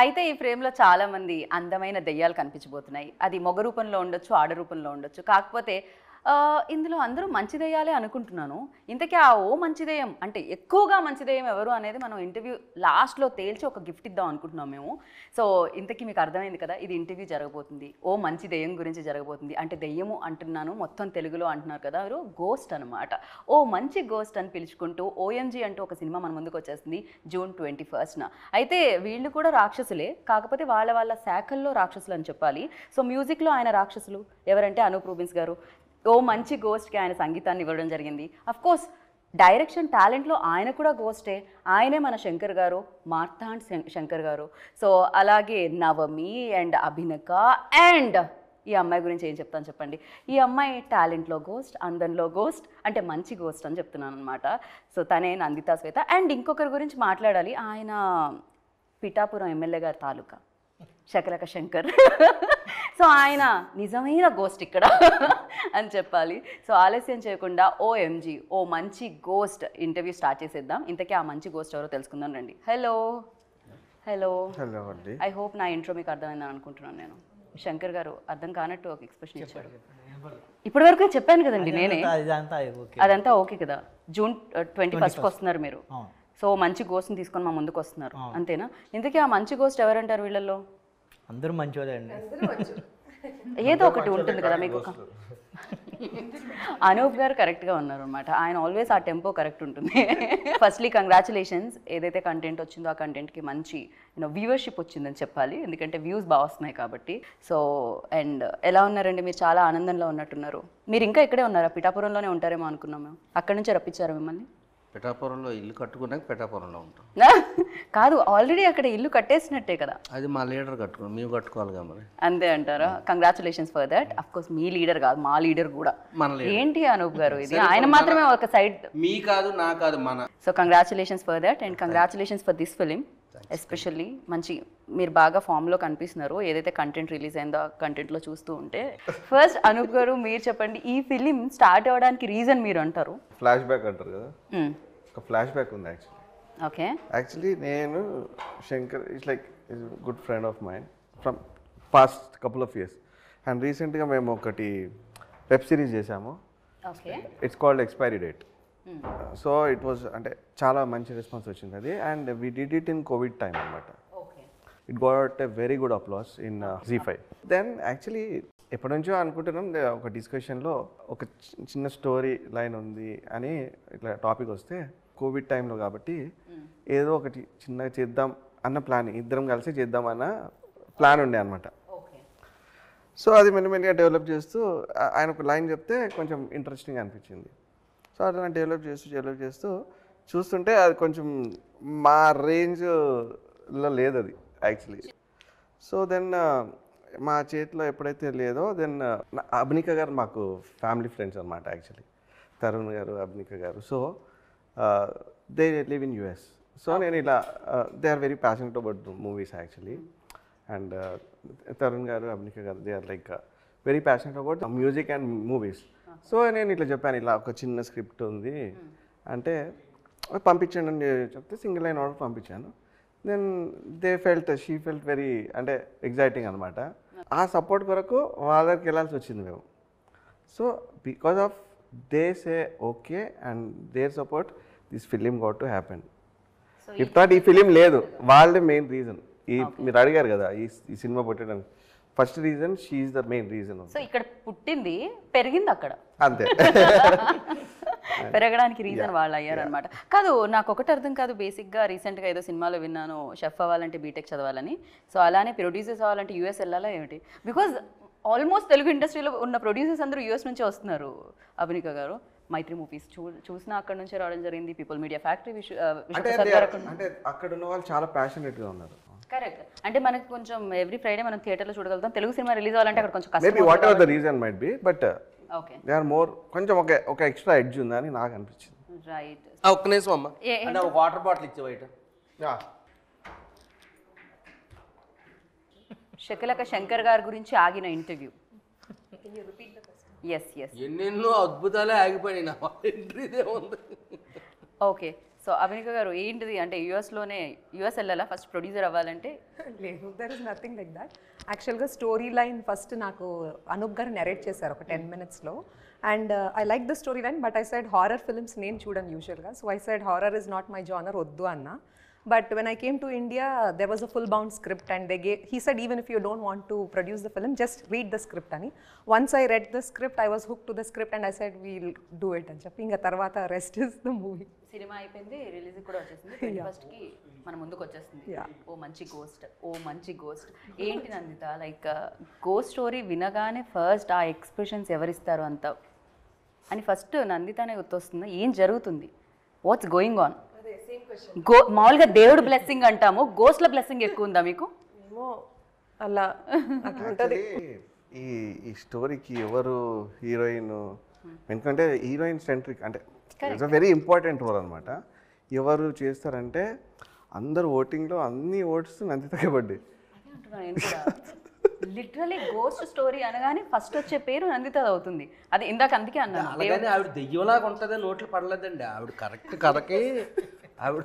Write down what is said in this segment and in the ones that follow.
అయితే ఈ ఫ్రేమ్‌లో చాలామంది అందమైన దెయ్యాలు కనిపించబోతున్నాయి. అది మగ రూపంలో ఉండొచ్చు, ఆడ రూపంలో ఉండొచ్చు. కాకపోతే ఇందులో అందరూ మంచి దెయ్యాలే అనుకుంటున్నాను. ఇంతకీ ఆ ఓ మంచి దెయ్యం అంటే ఎక్కువగా మంచి దెయ్యం ఎవరు అనేది మనం ఇంటర్వ్యూ లాస్ట్‌లో తేల్చి ఒక గిఫ్ట్ ఇద్దాం అనుకుంటున్నాం మేము. సో, ఇంతకీ మీకు అర్థమైంది కదా! ఇది ఇంటర్వ్యూ జరగబోతుంది. ఓ మంచి దెయ్యం గురించి జరగబోతుంది. అంటే దెయ్యము అంటున్నాను, మొత్తం తెలుగులో అంటున్నారు కదా! ఎవరు గోస్ట్ అనమాట. ఓ మంచి గోస్ట్ అని పిలుచుకుంటూ 'ఓఎంజీ' అంటూ ఒక సినిమా మన ముందుకు వచ్చేస్తుంది జూన్ 21న. అయితే వీళ్ళు కూడా రాక్షసులే. కాకపోతే వాళ్ళ శాఖల్లో రాక్షసులు అని చెప్పాలి. సో, మ్యూజిక్‌లో ఆయన రాక్షసులు ఎవరంటే అనూప్ రూబెన్స్ గారు. ఓ మంచి గోస్ట్‌కి ఆయన సంగీతాన్ని ఇవ్వడం జరిగింది. అఫ్‌కోర్స్ డైరెక్షన్ టాలెంట్‌లో ఆయన కూడా గోస్టే. ఆయనే మన శంకర్ గారు, మార్తాండ్ శంకర్ గారు. సో, అలాగే నవమి అండ్ అభినక అండ్ ఈ అమ్మాయి గురించి ఏం చెప్తాను చెప్పండి. ఈ అమ్మాయి టాలెంట్‌లో గోస్ట్, అందంలో గోస్ట్, అంటే మంచి గోస్ట్ అని చెప్తున్నాననమాట. సో, తనే నందితా శ్వేత. అండ్ ఇంకొకరి గురించి మాట్లాడాలి. ఆయన పిఠాపురం ఎమ్మెల్యే గారి తాలూకా శకలక శంకర్. సో, ఆయన నిజమైన గోస్ట్ ఇక్కడ అని చెప్పాలి. సో, ఆలస్యం చేయకుండా ఓఎంజీ ఓ మంచి గోస్ట్ ఇంటర్వ్యూ స్టార్ట్ చేసేద్దాం. ఇంతకీ ఆ మంచి గోస్ట్ ఎవరో తెలుసుకుందాం రండి. హలో హలో హలో అండి. ఐ హోప్ నా ఇంట్రో మీకు అర్థమైందని అనుకుంటున్నాను నేను. శంకర్ గారు అర్థం కానట్టు ఒక ఎక్స్ప్రెషన్ ఇచ్చాడు. ఇప్పటి వరకు చెప్పాను కదండి నేనే. అదంతా ఓకే కదా. జూన్ 21st వస్తున్నారు మీరు. సో, మంచి గోస్ట్ని తీసుకొని మా ముందుకు వస్తున్నారు అంతేనా? ఇంతకీ ఆ మంచి గోస్ట్ ఎవరంటారు వీళ్ళల్లో? అందరూ మంచివాళ్ళే అండి. ఏదో ఒకటి ఉంటుంది కదా మీకు. అనూప్ గారు కరెక్ట్గా ఉన్నారు అనమాట. ఆయన ఆల్వేస్ ఆ టెంపో కరెక్ట్ ఉంటుంది. Firstly congratulations. ఏదైతే కంటెంట్ వచ్చిందో ఆ కంటెంట్కి మంచి వ్యూవర్షిప్ వచ్చిందని చెప్పాలి. ఎందుకంటే వ్యూస్ బాగా వస్తున్నాయి కాబట్టి. సో, అండ్ ఎలా ఉన్నారండి మీరు? చాలా ఆనందంలో ఉన్నట్టున్నారు. మీరు ఇంకా ఇక్కడే ఉన్నారా? పిఠాపురంలోనే ఉంటారేమో అనుకున్నాం మేము. అక్కడి నుంచే రప్పించారా మిమ్మల్ని? పిఠాపురంలో ఇల్లు కట్టుకున్నాక పిఠాపురంలో ఉంటాం. కాదు, ఆల్రెడీ అక్కడ ఇల్లు కట్టేసినట్టే కదా. అది మా లీడర్ కట్టుకున్నాం, మేము కట్టుకోవాలిగా మరి. అంతే అంటారా? Congratulations for that. Of course me leader కాదు, మా లీడర్ కూడా. ఏంటి అనూప్ గారు ఇది? ఆయన మాత్రమే ఒక సైడ్. మీ కాదు నా కాదు మన. So, congratulations for that and congratulations for this film especially. మంచి మీరు బాగా ఫామ్లో కనిపిస్తున్నారు. ఏదైతే కంటెంట్ రిలీజ్ అయిందో ఆ కంటెంట్లో చూస్తూ ఉంటే. ఫస్ట్ అనూప్ గారు మీరు చెప్పండి, ఈ ఫిలిం స్టార్ట్ అవ్వడానికి రీజన్ మీరు అంటారు? ఫ్లాష్ బ్యాక్ అంటారు కదా, ఒక ఫ్లాష్ బ్యాక్ ఉంది యాక్చువల్లీ. ఓకే. యాక్చువల్లీ నేను Shankar it's like is good friend of mind from past couple of years. And రీసెంట్గా మేము ఒకటి వెబ్ సిరీస్ చేసాము. Okay. It's called expiry date. So it was అంటే చాలా మంచి రెస్పాన్స్ వచ్చింది అది. And we did it in covid time అనమాట. It got a very good applause in ZEE5. Then actually ఎప్పటి నుంచో అనుకుంటున్నాం, ఒక డిస్కషన్లో ఒక చిన్న స్టోరీ లైన్ ఉంది అని ఇట్లా టాపిక్ వస్తే కోవిడ్ టైంలో కాబట్టి ఏదో ఒకటి చిన్నగా చేద్దాం అన్న ప్లాన్, ఇద్దరం కలిసి చేద్దాం అన్న ప్లాన్ ఉండే అనమాట. సో అది మెల్లిమెల్లిగా డెవలప్ చేస్తూ ఆయన ఒక లైన్ చెప్తే కొంచెం ఇంట్రెస్టింగ్ అనిపించింది. సో అట్లా డెవలప్ చేస్తూ చూస్తుంటే అది కొంచెం మా రేంజ్లో లేదు అది యాక్చువల్లీ. సో దెన్ మా చేతిలో ఎప్పుడైతే లేదో దెన్ అభినిక గారు మాకు ఫ్యామిలీ ఫ్రెండ్స్ అనమాట యాక్చువల్లీ. తరుణ్ గారు, అభినిక గారు. So they live in US. So నేను ఇలా they are very passionate about movies actually. And Tarun గారు, అభినిక గారు they are like very passionate about music and movies. So నేను ఇట్లా చెప్పాను, ఇలా ఒక చిన్న స్క్రిప్ట్ ఉంది అంటే పంపించండి అని చెప్తే సింగిల్ లైన్ ఆర్డర్ పంపించాను. దెన్ షీ ఫెల్ట్ వెరీ అంటే ఎగ్జైటింగ్ అనమాట. ఆ సపోర్ట్ కొరకు వాళ్ళ దగ్గరికి వెళ్ళాల్సి వచ్చింది మేము. So because of they say okay and their support this film got to happen. If not ఈ ఫిలిం లేదు, వాళ్ళే మెయిన్ రీజన్. మీరు అడిగారు కదా ఈ సినిమా పుట్టడానికి, first reason she is the main reason. So ఇక్కడ పుట్టింది, పెరిగింది అక్కడ, అంతే. పెరగడానికి రీజన్ వాళ్ళు అయ్యారనమాట. కాదు, నాకు ఒకటి అర్థం కాదు. బేసిక్గా రీసెంట్గా ఏదో సినిమాలో విన్నాను, షెఫ్ అవ్వాలంటే బీటెక్ చదవాలని. సో అలానే ప్రొడ్యూసర్స్ అవ్వాలంటే US వెళ్ళాలా ఏమిటి? బికాజ్ ఆల్మోస్ట్ తెలుగు ఇండస్ట్రీలో ఉన్న ప్రొడ్యూసర్స్ అందరూ US నుంచే వస్తున్నారు. అభినిక గారు మైత్రి మూవీస్ చూసినా అక్కడ నుంచే రావడం జరిగింది. పీపుల్ మీడియా ఫ్యాక్టరీ అంటే అక్కడ ఉన్న వాళ్ళు చాలా ప్యాషనేట్గా ఉన్నారు. కరెక్ట్. అంటే మనకి కొంచెం ఎవ్రీ ఫ్రైడే మనం థియేటర్లో చూడగలుగుతాం. తెలుగు సినిమా రిలీజ్ అవ్వాలంటే అక్కడ కొంచెం maybe whatever the reason might be, but okay they are more కొంచెం ఒక ఎక్స్ట్రా ఎడ్జ్ ఉందని నాకు అనిపించింది. రైట్. ఒక్క నిమిషం అమ్మ, అంటే ఒక వాటర్ బాటిల్ ఇచ్చే బయట. శకలక శంకర్ గారి గురించి ఆగిన ఇంటర్వ్యూ. ఎస్ ఎన్నెన్నో అద్భుతాలే ఆగిపోయినాయి నా ఎంట్రీదే ఉంది. ఓకే. సో అభినిక గారు ఏంటిది అంటే US వెళ్ళాలా ఫస్ట్ ప్రొడ్యూసర్ అవ్వాలంటే? లేదు, there is nothing like that. యాక్చువల్గా స్టోరీ లైన్ ఫస్ట్ నాకు అనూప్ గారు నెరేట్ చేశారు ఒక 10 minutesలో. And I like the story line, but I said horror films నేను చూడను యూజువల్గా. So I said horror is not my genre, వద్దు అన్న. But when I came to India, there was a full bound script, and he said, even if you don't want to produce the film, just read the script ani. Once I read the script, I was hooked to the script, and I said, we'll do it అని చెప్పి ఇంకా తర్వాత rest is the movie. Cinema అయిపోయింది, release కూడా వచ్చేసింది, 21st మన ముందుకు వచ్చేస్తుంది. ఓ మంచి గోస్ట్ ఏంటి నందిత, లైక్ గోస్ట్ స్టోరీ వినగానే ఫస్ట్ ఆ ఎక్స్ప్రెషన్స్ ఎవరిస్తారు అంత అని ఫస్ట్ నందితనే గుర్తొస్తుంది. ఏం జరుగుతుంది, వాట్స్ గోయింగ్ ఆన్? మామూలుగా దేవుడు బ్లెస్సింగ్ అంటాము, గోస్ట్ల బ్లెస్సింగ్ ఎక్కువ ఉందా మీకు? ఏమో అలా అట్లా ఈ స్టోరీకి ఎవరు హీరోయిన్, ఎందుకంటే హీరోయిన్ సెంట్రిక్ అంటే it's a very important role అనమాట. ఎవరు చేస్తారంటే అందరు ఓటింగ్లో అన్ని ఓట్స్ నందితకే పడ్డాయి. లిటరలీ గోస్ట్ స్టోరీ అనగానే ఫస్ట్ వచ్చే పేరు నందిత అవుతుంది. అది ఇందాక అందుకే అన్నాను. అలాగని ఆవిడ దెయ్యంలాగా ఉంటుంది, నోట్లు పడలేదండి. ఆవిడ కరెక్ట్ కథకి ఆవిడ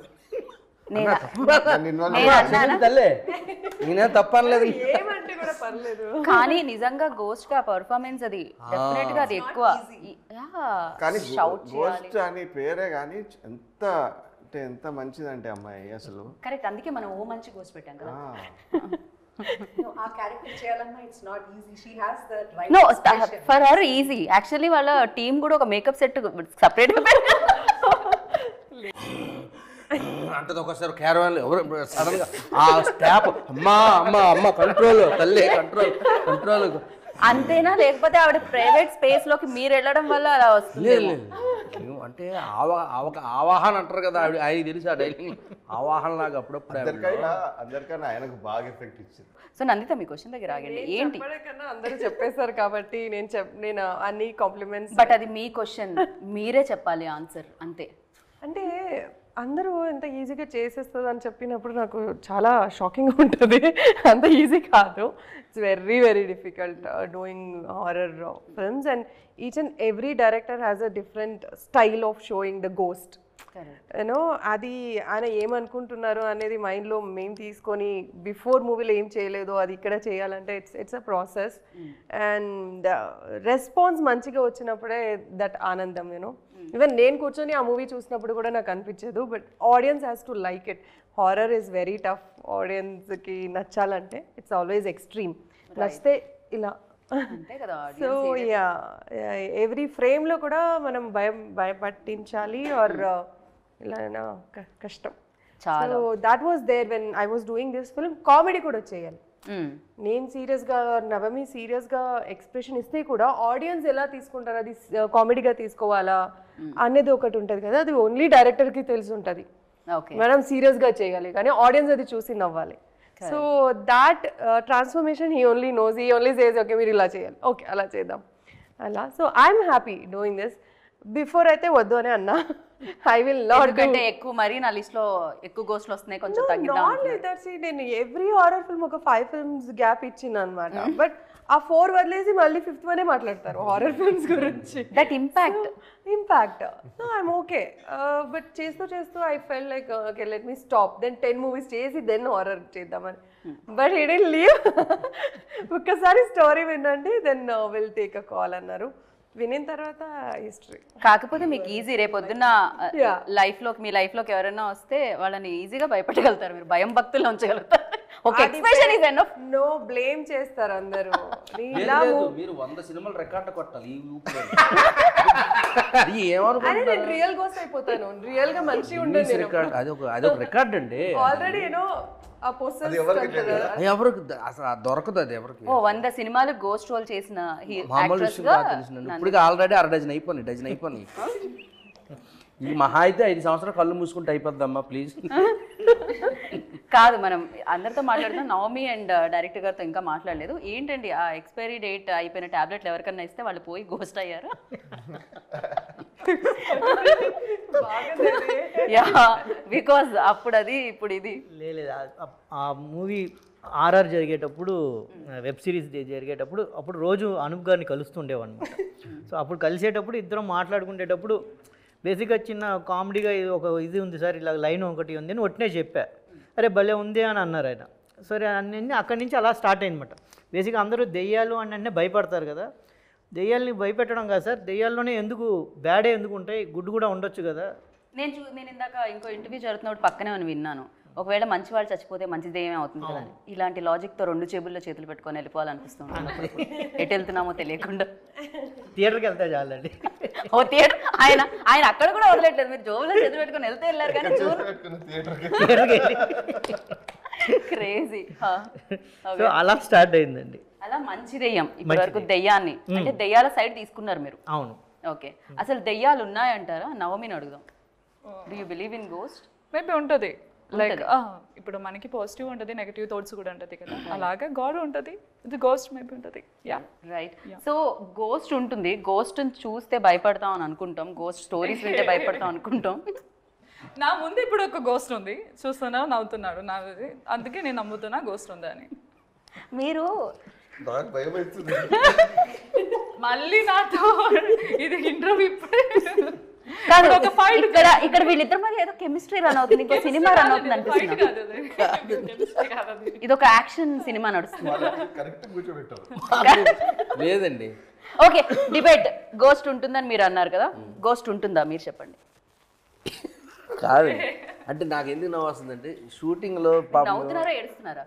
తల్లే, నేనే తప్ప అనలేదు. ఏమంటే కూడా పర్లేదు, కానీ నిజంగా గోస్ట్ గా పర్ఫార్మెన్స్ అది డెఫినెట్ గా అది ఎక్కువ. కానీ గోస్ట్ అని పేరే కానీ ఎంత అంటే ఎంత మంచిదంటే అమ్మాయి అసలు. కరెక్ట్, అందుకే మనం ఓ మంచి గోస్ట్ పెట్టాం కదా. ఆ క్యారెక్టర్ చేయాలన్నా it's not easy. She has the right. No, for her easy. Actually వాళ్ళ టీమ్ కూడా ఒక మేకప్ సెట్ సపరేట్ అంటది. ఒకసారి క్యారవాన్ ఎవరు సడన్ గా ఆ స్టాప్ అమ్మా అమ్మ అమ్మ కంట్రోల్ తల్లి కంట్రోల్ అంతేనా, లేకపోతే ఆవిడ ప్రైవేట్ స్పేస్ లోకి మీరు వెళ్ళడం వల్ల అలా వస్తుంది? అంటే ఆవాహన అంటారు కదా, ఆవిడ ఆయన తెలుసు ఆ డైలింగ్ ఆవాహన లాగా అప్పుడప్పుడు అందరికన్నా ఆయనకు బాగా ఎఫెక్ట్ ఇచ్చింది. సో నందిత, మీ క్వశ్చన్ దగ్గర ఆగండి. ఏంటి కన్నా అందరూ చెప్పేశారు కాబట్టి నేను అన్ని కాంప్లిమెంట్స్. బట్ అది మీ క్వశ్చన్, మీరే చెప్పాలి ఆన్సర్ అంతే. అంటే అందరూ ఎంత ఈజీగా చేసేస్తుంది అని చెప్పినప్పుడు నాకు చాలా షాకింగ్గా ఉంటుంది. అంత ఈజీ కాదు, it's very very difficult doing horror films. And each and every director has a different style of showing the ghost. You know అది ఆయన ఏమనుకుంటున్నారు అనేది మైండ్లో మేము తీసుకొని బిఫోర్ మూవీలో ఏం చేయలేదో అది ఇక్కడ చేయాలంటే it's a process. And response మంచిగా వచ్చినప్పుడే దట్ ఆనందం. యూనో ఈవెన్ నేను కూర్చొని ఆ మూవీ చూసినప్పుడు కూడా నాకు అనిపించదు, but audience has to like it. Horror is very tough, ఆడియన్స్కి నచ్చాలంటే ఇట్స్ ఆల్వేస్ ఎక్స్ట్రీమ్. నచ్చితే ఇలా. సో యా, ఎవ్రీ ఫ్రేమ్లో కూడా మనం భయపట్టించాలి ఆర్ ఇలా కష్టం. So that was there when I was doing this film. Comedy కూడా చేయాలి. నేను సీరియస్గా, నవమి సీరియస్గా ఎక్స్ప్రెషన్ ఇస్తే కూడా ఆడియన్స్ ఎలా తీసుకుంటారు, అది కామెడీగా తీసుకోవాలా అనేది ఒకటి ఉంటుంది కదా, అది ఓన్లీ డైరెక్టర్కి తెలిసి ఉంటుంది. మనం సీరియస్గా చేయాలి కానీ ఆడియన్స్ అది చూసి నవ్వాలి. So that transformation he only knows. He only says okay మీరు ఇలా చేయాలి, ఓకే అలా చేద్దాం అలా. So I'm happy doing this. Before అయితే వద్దు అని అన్నా, ఐ విల్ నాట్. అంటే ఎక్కువ మరి నా లిస్ట్ లో ఎక్కువ గోస్ట్లు వస్తున్నాయి, కొంచెం తగ్గిద్దాం. నేను ఎవ్రీ హారర్ ఫిల్మ్ ఒక 5 films గ్యాప్ ఇచ్చిన అనమాట. బట్ ఆ 4 వదిలేసి మళ్ళీ 5th వనే మాట్లాడతారు హారర్ ఫిల్మ్స్ గురించి. That impact so I'm okay. But చేస్తూ I fell like okay let me stop, then 10 movies చేసి దెన్ హారర్ చేద్దామని. But he didn't leave. ఒక్కసారి స్టోరీ వినండి then will take a call అన్నారు. వినిన తర్వాత హిస్టరీ. కాకపోతే మీకు ఈజీ, రేపొద్దున్న లైఫ్ లోకి, మీ లైఫ్ లోకి ఎవరైనా వస్తే వాళ్ళని ఈజీగా భయపడగలుగుతారు, మీరు భయం భక్తుల్లో ఉంచగలుగుతారు. ఒక expression is enough. No blame చేస్తారు అందరూ. మీరు 100 సినిమాలు రికార్డ్ కొట్టాలి ఈ ఊపిలో. నేను రియల్ గోస్ట్ అయిపోతాను, రియల్ గా మంచిగా ఉండదు. అది ఒక రికార్డ్ అండి. ఆల్రెడీ యూనో ఎవరికి అసలు దొరకదు అది ఎవరికి. 100 సినిమాలు గోస్ట్ రోల్ చేసిన మామూలు విషయం కాదు తెలిసిందండి. ఇప్పుడు ఆల్రెడీ 6 డజన్ అయిపోయినాయి. ఇది మహా అయితే 5 సంవత్సరాలు కళ్ళు మూసుకుంటే అయిపోద్దమ్మా ప్లీజ్. కాదు, మనం అందరితో మాట్లాడుతున్నాం. నవమి అండ్ డైరెక్టర్ గారితో ఇంకా మాట్లాడలేదు. ఏంటండి ఆ ఎక్స్పైరీ డేట్ అయిపోయిన టాబ్లెట్లు ఎవరికన్నా ఇస్తే వాళ్ళు పోయి గోస్ట్ అయ్యారు? యా, బికాజ్ అప్పుడు అది ఇప్పుడు ఇది లేదు. ఆ మూవీ ఆర్ఆర్ జరిగేటప్పుడు, వెబ్ సిరీస్ జరిగేటప్పుడు అప్పుడు రోజు అనూప్ గారిని కలుస్తుండేవన్నమాట. సో అప్పుడు కలిసేటప్పుడు ఇద్దరం మాట్లాడుకునేటప్పుడు బేసిక్గా చిన్న కామెడీగా ఒక ఇది ఉంది సార్, ఇలా లైన్ ఒకటి ఉంది అని ఒట్టినే చెప్పా. అరే భలే ఉంది అని అన్నారు ఆయన. సరే అన్నీ అక్కడి నుంచి అలా స్టార్ట్ అయిందన్నమాట. బేసిక్గా అందరూ దెయ్యాలు అని అంటే భయపడతారు కదా, దెయ్యాల్ని భయపెట్టడం కాదు సార్, దెయ్యాల్లోనే ఎందుకు బ్యాడే ఎందుకు ఉంటాయి, గుడ్ కూడా ఉండొచ్చు కదా. నేను ఇందాక ఇంకో ఇంటర్వ్యూ జరుగుతున్నప్పుడు పక్కనే అని విన్నాను, ఒకవేళ మంచి వాళ్ళు చచ్చిపోతే మంచిది ఏమే అవుతుంది కదా అని. ఇలాంటి లాజిక్తో 2 జేబుల్లో చేతులు పెట్టుకొని వెళ్ళిపోవాలనిపిస్తుంది, ఎటు వెళ్తున్నామో తెలియకుండా. థియేటర్కి వెళ్తే చాలండి. ఓ థియేటర్ ఆయన అక్కడ కూడా వదలట్లేదు, మీరు జోబులో చేతులు పెట్టుకొని వెళ్తే వెళ్ళారు కానీ థియేటర్కి వెళ్ళి క్రేజీ. సో అలా స్టార్ట్ అయిందండి. అలా మంచి దెయ్యం ఇప్పటి వరకు దెయ్యాన్ని అంటే దెయ్యాల సైడ్ తీసుకున్నారు మీరు. అవును. ఓకే, అసలు దెయ్యాలు ఉన్నాయంటారా? నవమిని అడుగుదాం. Do you believe in ghost? Maybe ఉంటుంది, లైక్ ఇప్పుడు మనకి పాజిటివ్ ఉంటుంది, నెగిటివ్ థాట్స్ కూడా ఉంటుంది కదా, అలాగే గాడ్ ఉంటుంది, ఇది గోస్ట్ మేబీ ఉంటుంది. Yeah right. సో గోస్ట్ ఉంటుంది, గోస్ట్ చూస్తే భయపడతాం అని అనుకుంటాం, గోస్ట్ స్టోరీస్ వింటే భయపడతాం అనుకుంటాం. నా ముందు ఇప్పుడు ఒక గోస్ట్ ఉంది, చూస్తున్నా నవ్వుతున్నాడు నా, అందుకే నేను నమ్ముతున్నా గోస్ట్ ఉంది అని. మీరు మళ్ళీ నాతో ఇది ఇంటర్వ్యూ కాదు, ఇక్కడ వీళ్ళిద్దరి మధ్య ఏదో కెమిస్ట్రీ రన్ అవుతుంది, ఇంకో సినిమా రన్ అవుతుంది అనిపిస్తుంది. ఇది ఒక యాక్షన్ సినిమా నడుస్తుంది. లేదండి. Okay, debate. గోస్ట్ ఉంటుందని మీరు అన్నారు కదా, గోస్ట్ ఉంటుందా మీరు చెప్పండి. కాదు అంటే నాకు ఎందుకు నవ్వు వస్తుందంటే షూటింగ్లో నవ్వుతున్నారా ఏడుస్తున్నారా?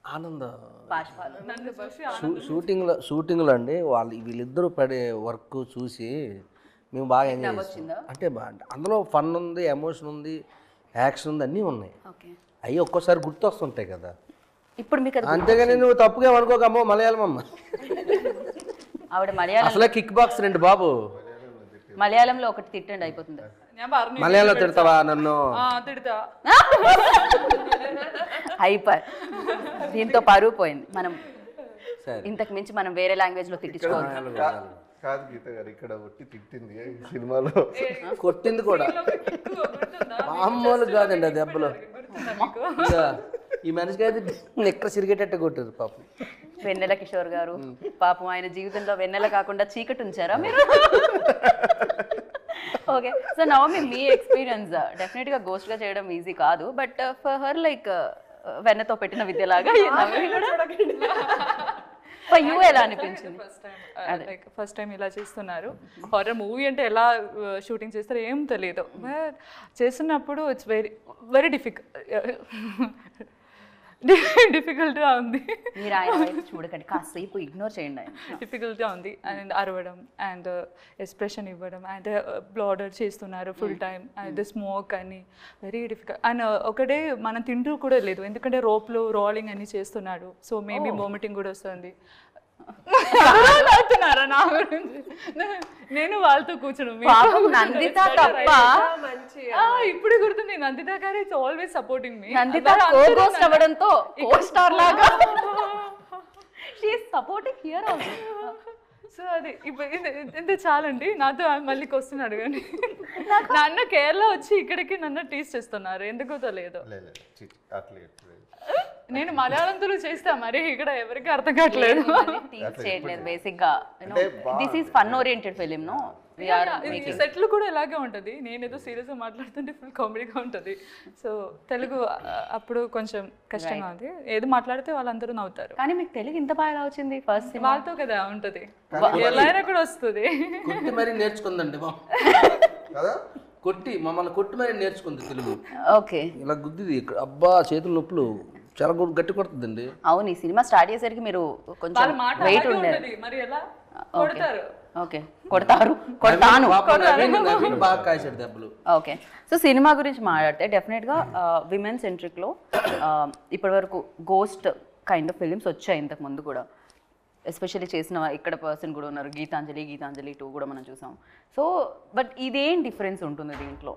ఆనందం. పాష్పాలు షూటింగ్లో అండి వీళ్ళిద్దరూ పడే వర్క్ చూసి మేము బాగా ఎంజాయ్ చేస్తాం. అంటే అందులో ఫన్ ఉంది, ఎమోషన్ ఉంది, యాక్షన్ ఉంది, అన్నీ ఉన్నాయి. అవి ఒక్కోసారి గుర్తొస్తుంటాయి కదా. ఇప్పుడు మీకు అంతేగాని నువ్వు తప్పుగా అనుకోకమ్మో, మలయాళం అమ్మ. ఆవిడ మలయాళం, అసలే కిక్ బాక్స్ రెండు బాబు. మలయాళంలో ఒకటి తిట్టండి అయిపోతుంది. మలయాళంలో తిడతావా నన్ను? తిడతా. హైపర్. దీంతో పరువు పోయింది. మనం సరే, ఇంతకు మించి మనం వేరే లాంగ్వేజ్ లో తిట్టించుకోవాలి. కాదు గీత గారు, ఇక్కడ ఒట్టి తిట్టింది సినిమాలో, కొట్టింది కూడా మామూలు కాదండి ఆ దెబ్బలో. ఈ మనిషికి అయితే ఎక్కడ సిరిగేటట్టు కొట్టారు పాపం. వెన్నెల కిషోర్ గారు పాపం, ఆయన జీవితంలో వెన్నెల కాకుండా చీకటి ఉంచారా మీరు? ఓకే, సో నవమి మీ ఎక్స్పీరియన్స్ డెఫినెట్గా గోస్ట్గా చేయడం ఈజీ కాదు, బట్ ఫర్ హర్ లైక్ వెన్నతో పెట్టిన విద్యలాగా ఫర్ యూ ఎలా అనిపించింది? ఫస్ట్ టైం ఇలా చేస్తున్నారు. హారర్ మూవీ అంటే ఎలా షూటింగ్ చేస్తారో ఏం తెలియదు, బట్ చేస్తున్నప్పుడు ఇట్స్ వెరీ డిఫికల్ట్గా ఉంది. మీరు ఆయన వైపు చూడకండి, కాసేపు ఇగ్నోర్ చేయండి. ఆయన డిఫికల్ట్గా ఉంది, అండ్ అరవడం అండ్ ఎక్స్ప్రెషన్ ఇవ్వడం అండ్ బ్లాడర్ చేస్తున్నారు ఫుల్ టైం, అండ్ స్మోక్ అని వెరీ డిఫికల్ట్. అండ్ ఒకటే మనం తింటూ కూడా లేదు, ఎందుకంటే రోప్లో రోలింగ్ అని చేస్తున్నాడు, సో మేబీ వామిటింగ్ కూడా వస్తుంది. అవుతున్నారా నా గురించి? నేను వాళ్ళతో కూర్చోడం నందిత తప్ప ఇప్పుడు గుర్తుంది. నందిత గారు ఇట్స్ ఆల్వేస్ సపోర్టింగ్ మీ. నందిత కో-గోస్ట్ అవ్వడంతో కో-స్టార్ లాగా she is supporting here also. So అది ఇంత చాలండి, నాతో మళ్ళీ క్వశ్చన్ అడగండి. నాన్న కేరళ వచ్చి ఇక్కడికి నన్ను టీస్ చేస్తున్నారు, ఎందుకో తెలియదు. నేను మలయాళంతో చేస్తా, మరి ఇక్కడ ఎవరికి అర్థం కావట్లేదు. చేయట్లేదు బేసిక్ గా. This is fun oriented film no. సెట్లు కూడా ఇలాగే ఉంటుంది, నేను ఏదో సీరియస్ గా మాట్లాడుతుంటే ఫుల్ కామెడీగా ఉంటుంది. సో తెలుగు అప్పుడు కొంచెం కష్టంగా ఉంది, ఏది మాట్లాడితే వాళ్ళందరూ నవ్వుతారు. కానీ మీకు తెలుగు ఇంత బాగా వచ్చింది ఫస్ట్ వాళ్ళతో కదా ఉంటుంది, ఎలా అయినా కూడా వస్తుంది. కొట్టి మరీ నేర్చుకుందండి కొట్టి మమ్మల్ని కొట్టి మరీ నేర్చుకుంది తెలుగు. ఓకే, ఇలా గుద్దిది అబ్బా చేతులు నొప్పులు చాలా గట్టి కొడుతుందండి. అవును, ఈ సినిమా స్టార్ట్ చేసరికి మీరు కొంచెం వెయిట్ ఉండేది. మరి ఎలా కొడతారు? ఓకే, కొడతాను. బాగా కాసాడు దెబ్బలు. ఓకే, సో సినిమా గురించి మాట్లాడితే డెఫినెట్గా విమెన్ సెంట్రిక్లో ఇప్పటివరకు గోస్ట్ కైండ్ ఆఫ్ ఫిలిమ్స్ వచ్చాయి ఇంతకు ముందు కూడా. ఎస్పెషల్లీ చేసిన ఇక్కడ పర్సన్ కూడా ఉన్నారు, గీతాంజలి 2 కూడా మనం చూసాం. సో బట్ ఇదేం డిఫరెన్స్ ఉంటుంది దీంట్లో?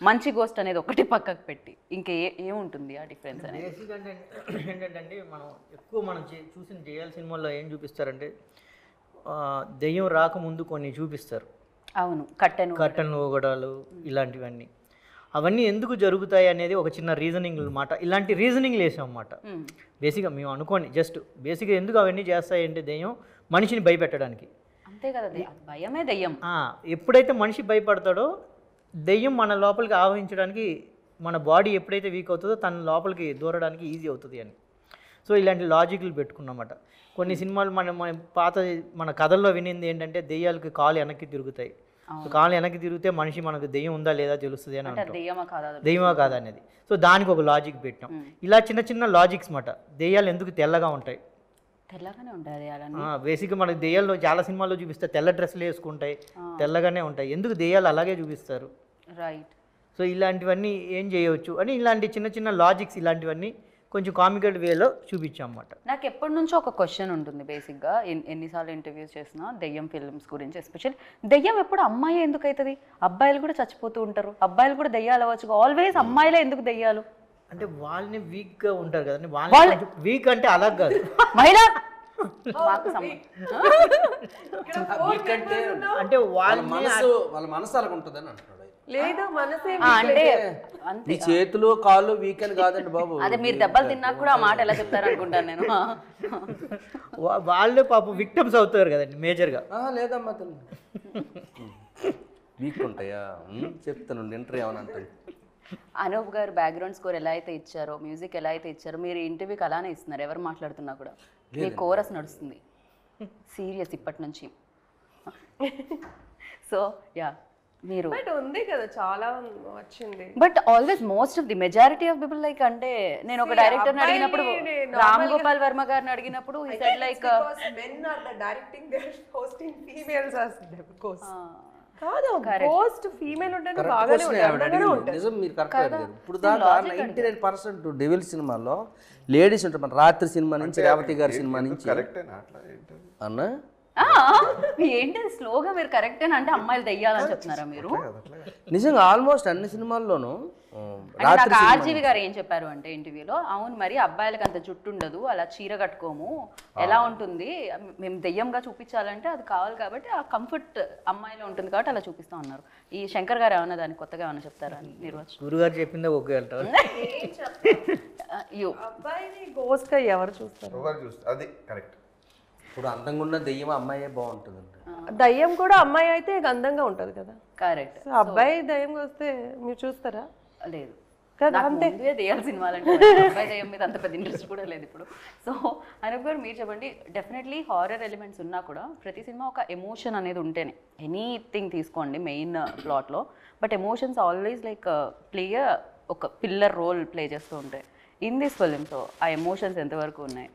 మంచి గోస్ట్ అనేది ఒకటి పక్కకు పెట్టి ఇంకా ఏముంటుంది ఆ డిఫరెన్స్ అనేది? బేసిక్ అంటే ఏంటంటే మనం చూసిన దెయ్యాల సినిమాల్లో ఏం చూపిస్తారంటే దెయ్యం రాకముందు కొన్ని చూపిస్తారు. అవును, కట్టెను ఊగడాలు ఇలాంటివన్నీ. అవన్నీ ఎందుకు జరుగుతాయి అనేది ఒక చిన్న రీజనింగ్ అన్నమాట. ఇలాంటి రీజనింగ్లు వేసాం అన్నమాట. బేసిక్గా మేము అనుకోండి, జస్ట్ బేసిక్గా ఎందుకు అవన్నీ చేస్తాయంటే దెయ్యం మనిషిని భయపెట్టడానికి. అంతే కదా, భయమే దెయ్యం. ఎప్పుడైతే మనిషి భయపడతాడో దెయ్యం మన లోపలికి ఆవహించడానికి, మన బాడీ ఎప్పుడైతే వీక్ అవుతుందో తన లోపలికి దూరడానికి ఈజీ అవుతుంది అని. సో ఇలాంటి లాజిక్లు పెట్టుకున్నమాట. కొన్ని సినిమాలు మన కథల్లో వినింది ఏంటంటే దెయ్యాలకి కాలు వెనక్కి తిరుగుతాయి. సో కాలు వెనక్కి తిరిగితే మనిషి మనకు దెయ్యం ఉందా లేదా తెలుస్తుంది అని అంటాం, దెయ్యమా కాదా అనేది. సో దానికి ఒక లాజిక్ పెట్టాం. ఇలా చిన్న చిన్న లాజిక్స్ మాట. దెయ్యాలు ఎందుకు తెల్లగా ఉంటాయి? తెల్లగానే ఉంటాయి బేసిక్గా మనకు దెయ్యాల్లో చాలా సినిమాల్లో చూపిస్తే తెల్ల డ్రెస్సులు వేసుకుంటాయి, తెల్లగానే ఉంటాయి. ఎందుకు దెయ్యాలు అలాగే చూపిస్తారు? రైట్. సో ఇలాంటివన్నీ ఏం చేయవచ్చు అని ఇలాంటి చిన్న చిన్న లాజిక్స్ ఇలాంటివన్నీ కొంచెం కామికల్ వేలో చూపించామన్నమాట. నాకు ఎప్పటి నుంచో ఒక క్వశ్చన్ ఉంటుంది బేసిక్గా, ఎన్నిసార్లు ఇంటర్వ్యూస్ చేసినా దెయ్యం ఫిల్మ్స్ గురించి. ఎస్పెషల్లీ దెయ్యం ఎప్పుడు అమ్మాయి ఎందుకు అవుతుంది? అబ్బాయిలు కూడా చచ్చిపోతూ ఉంటారు, అబ్బాయిలు కూడా దెయ్యాలు అవ్వచ్చు. ఆల్వేస్ అమ్మాయిలే ఎందుకు దెయ్యాలు? అంటే వాళ్ళని వీక్గా ఉంటారు కదండి. వాళ్ళ వీక్ అంటే అలా కాదు, మహిళ అంటే వాళ్ళ మనసు అలాగ ఉంటుందని అంటున్నాడు. లేదా మనసే అంటే మీ చేతులు కాళ్ళు వీకెండ్ కాదండి బాబు. అదే మీరు దెబ్బలు తిన్నా కూడా ఆ మాట ఎలా చెప్తారు అనుకుంటాను నేను. వాళ్ళే పాపం విక్టిమ్స్ అవుతారు కదండి మేజర్గా. లేదమ్మా వీక్ ఉంటాయా చెప్తాను ఇంటర్వ్యూ ఏమని అంటాను. అనూప్ గారు బ్యాక్గ్రౌండ్ స్కోర్ ఎలా అయితే ఇచ్చారో, మ్యూజిక్ ఎలా అయితే ఇచ్చారో, మీరు ఇంటర్వ్యూకి అలానే ఇస్తున్నారు. ఎవరు మాట్లాడుతున్నా కూడా మీ కోరస్ నడుస్తుంది సీరియస్ ఇప్పటి నుంచి. సో యా మీరు బట్ ఉంది కదా చాలా వచ్చింది. But always most of the majority of people like, అంటే నేను ఒక డైరెక్టర్ని అడిగినప్పుడు, రామ్ గోపాల్ వర్మ గారిని అడిగినప్పుడు he said like men are the directing, they're hosting, females are ghosts. కాదు గోస్ట్ ఫీమేల్ ఉంటే బాగానే ఉంటుంది. నిజం, మీరు కరెక్ట్ అడిగారు. ఇప్పుడు దాకా 99% డెవిల్ సినిమాలో లేడీస్ ఉంటారు. మన రాత్రి సినిమా నుంచి, రేవతి గారి సినిమా నుంచి అన్న ఏంటి స్లోగా మీరు కరెక్ట్ అని అంటే అమ్మాయిలు దెయ్యాలని చెప్తున్నారా మీరు? నిజంగా ఆల్మోస్ట్ అన్ని సినిమాల్లోనూ. నాకు ఆర్జీవి గారు ఏం చెప్పారు అంటే ఇంటర్వ్యూలో, అవును మరి అబ్బాయిలకు అంత జుట్టు ఉండదు, అలా చీర కట్టుకోము, ఎలా ఉంటుంది, మేము దెయ్యంగా చూపించాలంటే అది కావాలి కాబట్టి ఆ కంఫర్ట్ అమ్మాయిలో ఉంటుంది కాబట్టి అలా చూపిస్తాం అన్నారు. ఈ శంకర్ గారు ఏమన్నా దానికి కొత్తగా ఏమన్నా చెప్తారా నిర్వచనం? గురుగారు చెప్పిందే ఒకే వెళ్తారు. అబ్బాయిని గోస్ట్ గా ఎవరు చూస్తారు? అది కరెక్ట్. ఇప్పుడు అందంగా ఉన్న దెయ్యం అమ్మాయే బాగుంటుంది. దయ్యం కూడా అమ్మాయి అయితే అందంగా ఉంటది కదా. కరెక్ట్. అబ్బాయి దయ్యంగా వస్తే మీరు చూస్తారా? లేదు కదా, అంతే. దెయ్యాల సినిమాలంటే అబ్బాయి దెయ్యం మీద అంత పెద్ద ఇంట్రెస్ట్ కూడా లేదు ఇప్పుడు. సో అనూప్ గారు మీరు చెప్పండి, డెఫినెట్లీ హారర్ ఎలిమెంట్స్ ఉన్నా కూడా ప్రతి సినిమా ఒక ఎమోషన్ అనేది ఉంటేనే, ఎనీథింగ్ తీసుకోండి మెయిన్ ప్లాట్లో, but emotions always like play ఒక పిల్లర్ రోల్ ప్లే చేస్తూ ఉంటాయి. ఇన్ దిస్ ఫిలిం సో ఆ ఎమోషన్స్ ఎంతవరకు ఉన్నాయి?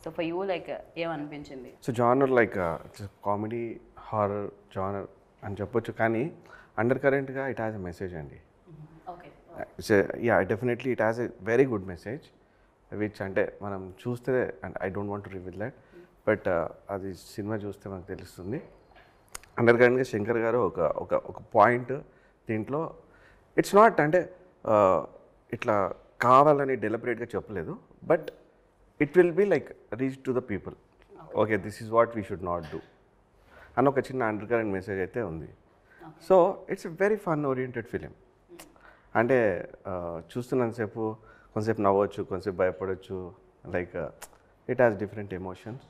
సో ఫర్ యూ లైక్ ఏమనిపించింది? So genre like comedy horror genre అని చెప్పొచ్చు, కానీ అండర్ కరెంట్గా ఇట్ హ్యాస్ ఎ మెసేజ్ అండి. Yeah definitely it has a very good message which అంటే మనం చూస్తే, and I don't want to reveal that, but అది సినిమా చూస్తే మనకు తెలుస్తుంది. అండర్ కరెంట్గా శంకర్ గారు ఒక పాయింట్ దీంట్లో, ఇట్స్ నాట్ అంటే ఇట్లా కావాలని డెలిబరేట్గా చెప్పలేదు, but it will be like reach to the people, okay this is what we should not do అని ఒక చిన్న అండర్ కరెంట్ మెసేజ్ అయితే ఉంది. So it's a very fun oriented film. అంటే చూస్తున్నంతసేపు కొంతసేపు నవ్వచ్చు, కొంతసేపు భయపడవచ్చు, like it has different emotions.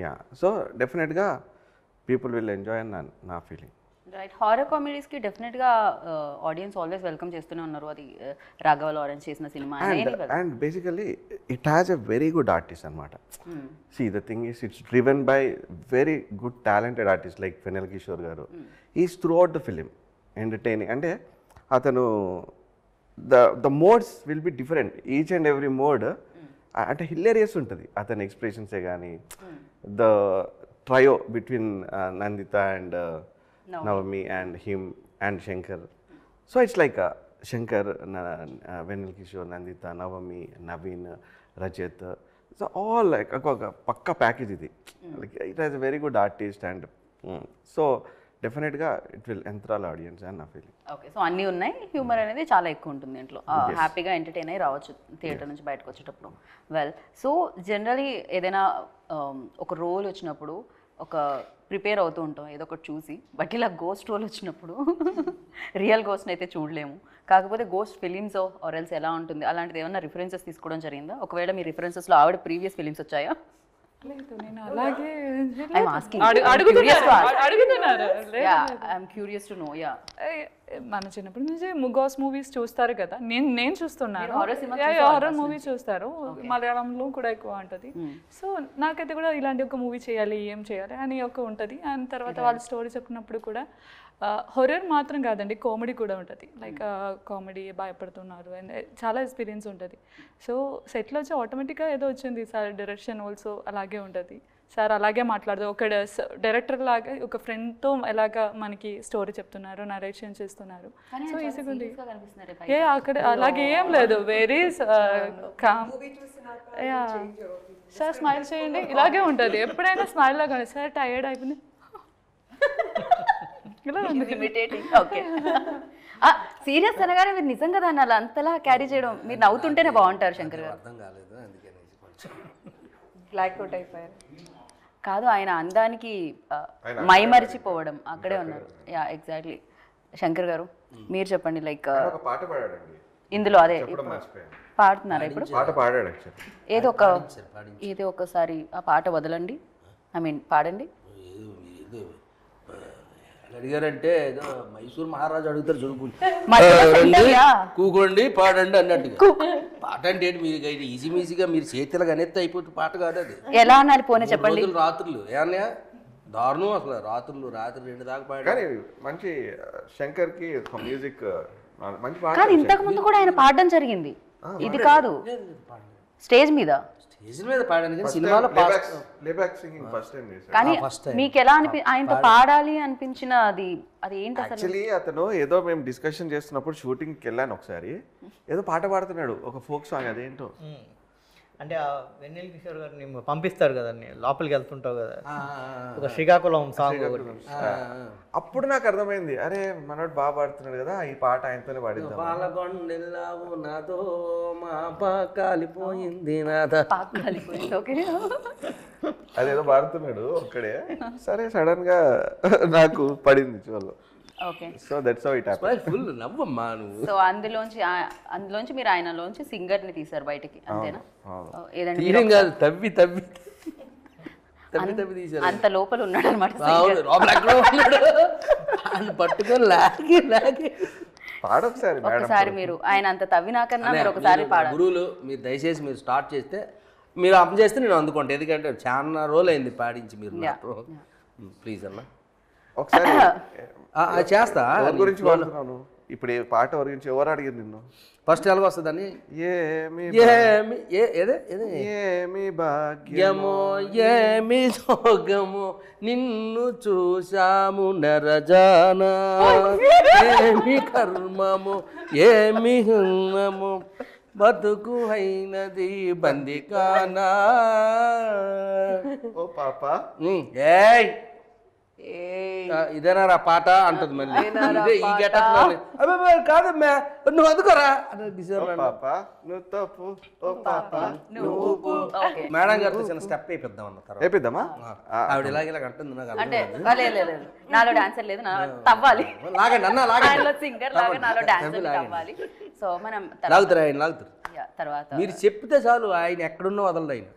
Yeah so డెఫినెట్గా పీపుల్ విల్ ఎంజాయ్ అని నా ఫీలింగ్. రైట్. హారర్ కామెడీస్కి డెఫినెట్గా ఆడియన్స్ ఆల్వేస్ వెల్కమ్ చేస్తూనే ఉన్నారు. అది రాఘవ లారెన్స్ చేసిన సినిమా. And basically it has a very good artist అనమాట. See the thing is it's driven by very good talented artist like ఫెనెల్ Kishore garu. Is throughout the film entertaining. అంటే అతను the modes will be different, each and every mode అంటే hilarious ఉంటుంది అతని ఎక్స్ప్రెషన్సే కానీ. The trio between Nanditha and Navami and him and Shankar. So it's like Shankar, Venel Kishore, Nandita, Navami, Naveen, Rajat. So all like a pakka package idi. Like it has a very good artist and so definitely it will enthrall audience and na feeling. Okay. So అన్నీ ఉన్నాయి, humour అనేది చాలా ఎక్కువ ఉంటుంది దీంట్లో, హ్యాపీగా entertain అయ్యి రావచ్చు థియేటర్ నుంచి బయటకు వచ్చేటప్పుడు. వెల్ సో జనరలీ ఏదైనా ఒక రోల్ వచ్చినప్పుడు ఒక ప్రిపేర్ అవుతూ ఉంటాం ఏదో ఒకటి చూసి, బట్ ఇలా గోస్ట్ రోల్ వచ్చినప్పుడు రియల్ గోస్ట్ని అయితే చూడలేము. కాకపోతే గోస్ట్ ఫిలిమ్స్ ఆర్ ఎల్స్ ఎలా ఉంటుంది అలాంటిది ఏమన్నా రిఫరెన్సెస్ తీసుకోవడం జరిగిందా? ఒకవేళ మీ రిఫరెన్సెస్లో ఆవిడ ప్రీవియస్ ఫిలిమ్స్ వచ్చాయా? లేదు నేను అలాగే I'm asking. I'm curious to ask. అడుగుతున్నారు Yeah, I'm curious to know. Yeah. మన చిన్నప్పటి నుంచి ముగాస్ మూవీస్ చూస్తారు కదా, నేను చూస్తున్నాను. horror cinema హారర్ మూవీ చూస్తారు, మలయాళంలో కూడా ఎక్కువ ఉంటుంది. సో నాకైతే కూడా ఇలాంటి ఒక మూవీ చేయాలి, ఏం చేయాలి అని ఒక ఉంటుంది. అండ్ తర్వాత వాళ్ళు స్టోరీ చెప్పినప్పుడు కూడా హొరర్ మాత్రం కాదండి, కామెడీ కూడా ఉంటుంది. లైక్ కామెడీ భయపడుతున్నారు అండ్ చాలా ఎక్స్పీరియన్స్ ఉంటుంది. సో సెట్లో వచ్చి ఆటోమేటిక్గా ఏదో వచ్చింది సార్, డైరెక్షన్ ఆల్సో అలాగే ఉంటుంది సార్. అలాగే మాట్లాడదు ఒక డైరెక్టర్ లాగా ఒక ఫ్రెండ్తో ఎలాగా మనకి స్టోరీ చెప్తున్నారు, నరేషన్ చేస్తున్నారు. సో ఈజీగా ఉంది. అక్కడ అలాగే ఏం లేదు, వెరీ కామ్. సార్ స్మైల్ చేయండి, ఇలాగే ఉంటుంది ఎప్పుడైనా స్మైల్ లాగా. సార్ టైర్డ్ అయిపోయింది, ఓకే. సీరియస్ అనగానే మీరు నిజంగా దాన్ని అలా అంతలా క్యారీ చేయడం, మీరు నవ్వుతుంటేనే బాగుంటారు శంకర్ గారు. అర్థం కాలేదు అందుకని బ్లాక్ అవుట్ అయిపోయారు. కాదు, ఆయన అందానికి మైమరిచిపోవడం అక్కడే ఉన్నారు. Yeah exactly. శంకర్ గారు మీరు చెప్పండి, లైక్ ఒక పాట పాడాడండి ఇందులో అదే పాడుతున్నారా ఇప్పుడు? పాట పాడాడు ఏదో ఒకసారి ఆ పాట వదలండి, ఐ మీన్ పాడండి. అడిగారంటే ఏదో మైసూర్ మహారాజు అడుగుతారు చదువుకుని యా. కూకోండి పాడండి అన్నట్టుగా. పాట అంటే ఏంటి, మీరు ఈజీ ఈజీగా మీరు చేతిలో గనెత్తి అయిపోతే పాట కాదు అది. ఎలా అన్నారు పోనీ చెప్పండి. రోజులు రాత్రులు ఏమన్నా దారుణం అసలు, రాత్రి 2 దాకా పాడారు. కానీ మంచి శంకర్ కి మ్యూజిక్ మంచి పాట. కానీ ఇంతకు ముందు కూడా ఆయన పాడడం జరిగింది, ఇది కాదు స్టేజ్ మీద. స్టేజ్ మీద పాడాను కానీ సినిమాలో ప్లేబ్యాక్ సింగింగ్ ఫస్ట్ టైం చేశాడు. కానీ మీకు ఎలా ఆయనతో పాడాలి అనిపించిన అది ఏంటి అసలు? యాక్చువల్లీ అతను ఏదో మేము డిస్కషన్ చేస్తున్నప్పుడు షూటింగ్కి వెళ్ళాను ఒకసారి, ఏదో పాట పాడుతున్నాడు ఒక ఫోక్ సాంగ్, అదేంటో. అంటే ఆ వెన్నెల కిషోర్ గారిని పంపిస్తారు కదా, లోపలికి వెళ్తుంటావు కదా, ఒక శ్రీకాకుళం సాంగ్ ఒకటి. అప్పుడు నాకు అర్థమైంది, అరే మనోడు బాగా పాడుతున్నాడు కదా, ఈ పాట ఆయనతోనే పాడిద్దాం. పాలకొండెల్లావు నాతో మా కాలిపోయింది నాదా. అదేదో పాడుతున్నాడు ఒక్కడే, సరే సడన్ గా నాకు పడింది చూడాలి. Okay. So that's how it happened. Full నవ్వమ్మా నువ్వు. సో అందులోంచి మీరు ఆయనలోంచి సింగర్ ని తీశారు బయటికి, అంతేనా? ఏదండి తీయడం కాదు, తవ్వి తీశారు. అంత లోపల ఉన్నాడు అనమాట. పట్టుకొని లాగి ఒకసారి మీరు ఆయన అంత తవ్వినాకన్నా మీరు ఒకసారి పాడాలి. గురువులు మీరు దయచేసి మీరు స్టార్ట్ చేస్తే, మీరు అప్ చేస్తే నేను అందుకోండి, ఎందుకంటే చాలా రోజులు అయింది పాడించి మీరు. ప్లీజ్ అన్న ఒకసారి చేస్తా. ఎవరి గురించి పాడుతున్నాను ఇప్పుడు, ఈ పాట ఎవరి గురించి, ఎవరు అడిగారు నిన్ను? ఫస్ట్ ఎలాగ వస్తుందని, ఏమి భాగ్యమో ఏమి సోగమో నిన్ను చూశాము నరజానా, ఏమి కర్మము ఏమి హున్నము బతుకు అయినది బందికానా. ఓ పాప ఏయ్ ఇదేనా పాట అంటది మళ్ళీ. ఈ గెటప్ కాదమ్మా నువ్వు అందుకోరా మేడం గారితో చిన్న స్టెప్ వేయిద్దాం అన్న తర్వాత వేపిద్దామా? ఆవిడ ఇలాగ అంటుంది, నాకు అంటే నాలో డాన్సర్ లేదు, తవ్వాలి లాగండి అన్న లాగండి, సింగర్ లాగా నాలో డాన్సర్ తవ్వాలి. సో మనం లాగుతారు ఆయన లాగుతారు. తర్వాత మీరు చెప్తే చాలు, ఆయన ఎక్కడున్నా వదలడు ఆయన.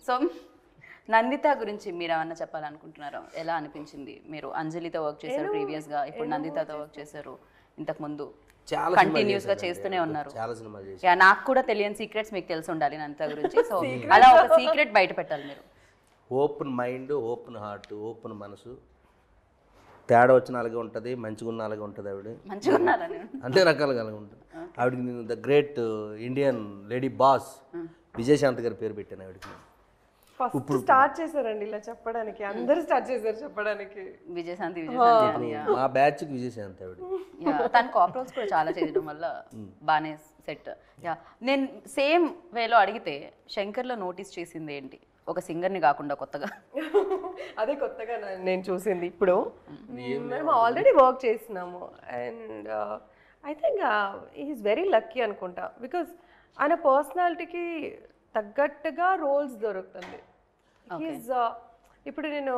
సో నందిత గురించి మీరు ఏమన్నా చెప్పాలనుకుంటున్నారా? ఎలా అనిపించింది? మీరు అంజలితో వర్క్ చేశారు ప్రీవియస్ గా, ఇప్పుడు నందితతో వర్క్ చేశారు, ఇంతకు ముందు చాలా కంటిన్యూస్ గా చేస్తూనే ఉన్నారు. చాలా సినిమాలు చేశారు. నాకు కూడా తెలియని సీక్రెట్స్ మీకు తెలిసి ఉండాలి నందిత గురించి. సో అలా ఒక సీక్రెట్ బయట పెట్టాలి మీరు. Open mind, open heart, open మనసు. తేడా వచ్చిన అలాగే ఉంటుంది, మంచిగా ఉన్న అలాగే ఉంటుంది. ఆవిడ మంచిగా ఉన్నారని అన్ని రకాలుగా అలాగే ఉంటుంది ఆవిడకి. నేను the great Indian lady boss Vijayashanti గారి పేరు పెట్టాను ఆవిడకి. ఫస్ట్ స్టార్ట్ చేశారండి ఇలా చెప్పడానికి, అందరూ స్టార్ట్ చేశారు చెప్పడానికి. విజయశాంతి మా బ్యాచ్కి విజయశాంతి ఆవిడ. తన కాపరోల్స్ కూడా చాలా చేయడం వల్ల బాగానే సెట్. నేను సేమ్ వేలో అడిగితే శంకర్లో నోటీస్ చేసింది ఏంటి, ఒక సింగర్ని కాకుండా కొత్తగా? అదే కొత్తగా నేను చూసింది. ఇప్పుడు మేము ఆల్రెడీ వర్క్ చేసినాము and I think is very lucky అనుకుంటా, బికాజ్ ఆయన పర్సనాలిటీకి తగ్గట్టుగా రోల్స్ దొరుకుతుంది. ఇప్పుడు నేను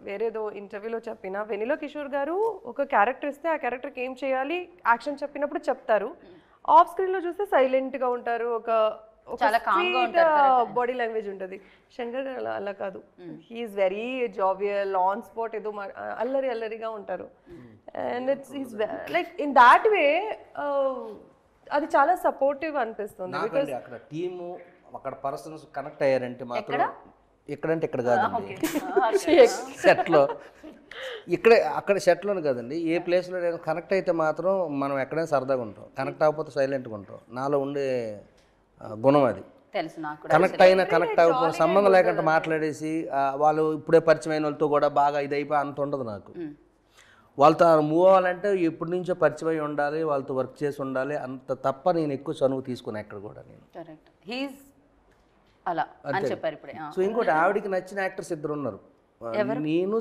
వేరేదో ఇంటర్వ్యూలో చెప్పిన, వెన్నెల కిషోర్ గారు ఒక క్యారెక్టర్ ఇస్తే ఆ క్యారెక్టర్కి ఏం చేయాలి యాక్షన్ చెప్పినప్పుడు చెప్తారు, ఆఫ్ స్క్రీన్లో చూస్తే సైలెంట్గా ఉంటారు, ఒక చాలా calm గా ఉంటారు, బాడీ లాంగ్వేజ్ ఉంటుంది. శంకర్ అలా కాదు, he's very jovial, on spot ఏదో అల్లరి అల్లరిగా ఉంటారు. And it's like in that way అది చాలా సపోర్టివ్ అనిపిస్తుంది. నాకండి అక్కడ టీము అక్కడ పర్సన్స్ కనెక్ట్ అయ్యారంటే మాత్రం ఇక్కడంటే ఇక్కడ కాదండి, సెట్లో ఇక్కడే అక్కడ సెట్లోనే కాదండి, ఏ ప్లేస్లో నేను కనెక్ట్ అయితే మాత్రం మనం ఎక్కడైనా సరదాగా ఉంటాం, కనెక్ట్ అవ్వకపోతే సైలెంట్గా ఉంటాం. నాలో ఉండే గుణం అది. తెలుసు నాకు కూడా. కనెక్ట్ అయినా కనెక్ట్ అవ్వకపోతే సంబంధం లేకుండా మాట్లాడేసి వాళ్ళు ఇప్పుడే పరిచయం అయిన వాళ్ళతో కూడా బాగా ఇది అయిపోయి అంత ఉండదు నాకు. వాళ్ళతో మూవ్ అవ్వాలంటే ఎప్పటి నుంచో పరిచయం అయి ఉండాలి, వాళ్ళతో వర్క్ చేసి ఉండాలి, అంత తప్ప నేను ఎక్కువ చనువు తీసుకున్నాను ఎక్కడ కూడా నేను. కరెక్ట్, హీస్ అలా అని చెప్పారు ఇప్పుడే. సో ఇంకోటి ఆవిడకి నచ్చిన యాక్టర్స్ ఇద్దరు ఉన్నారు, నేను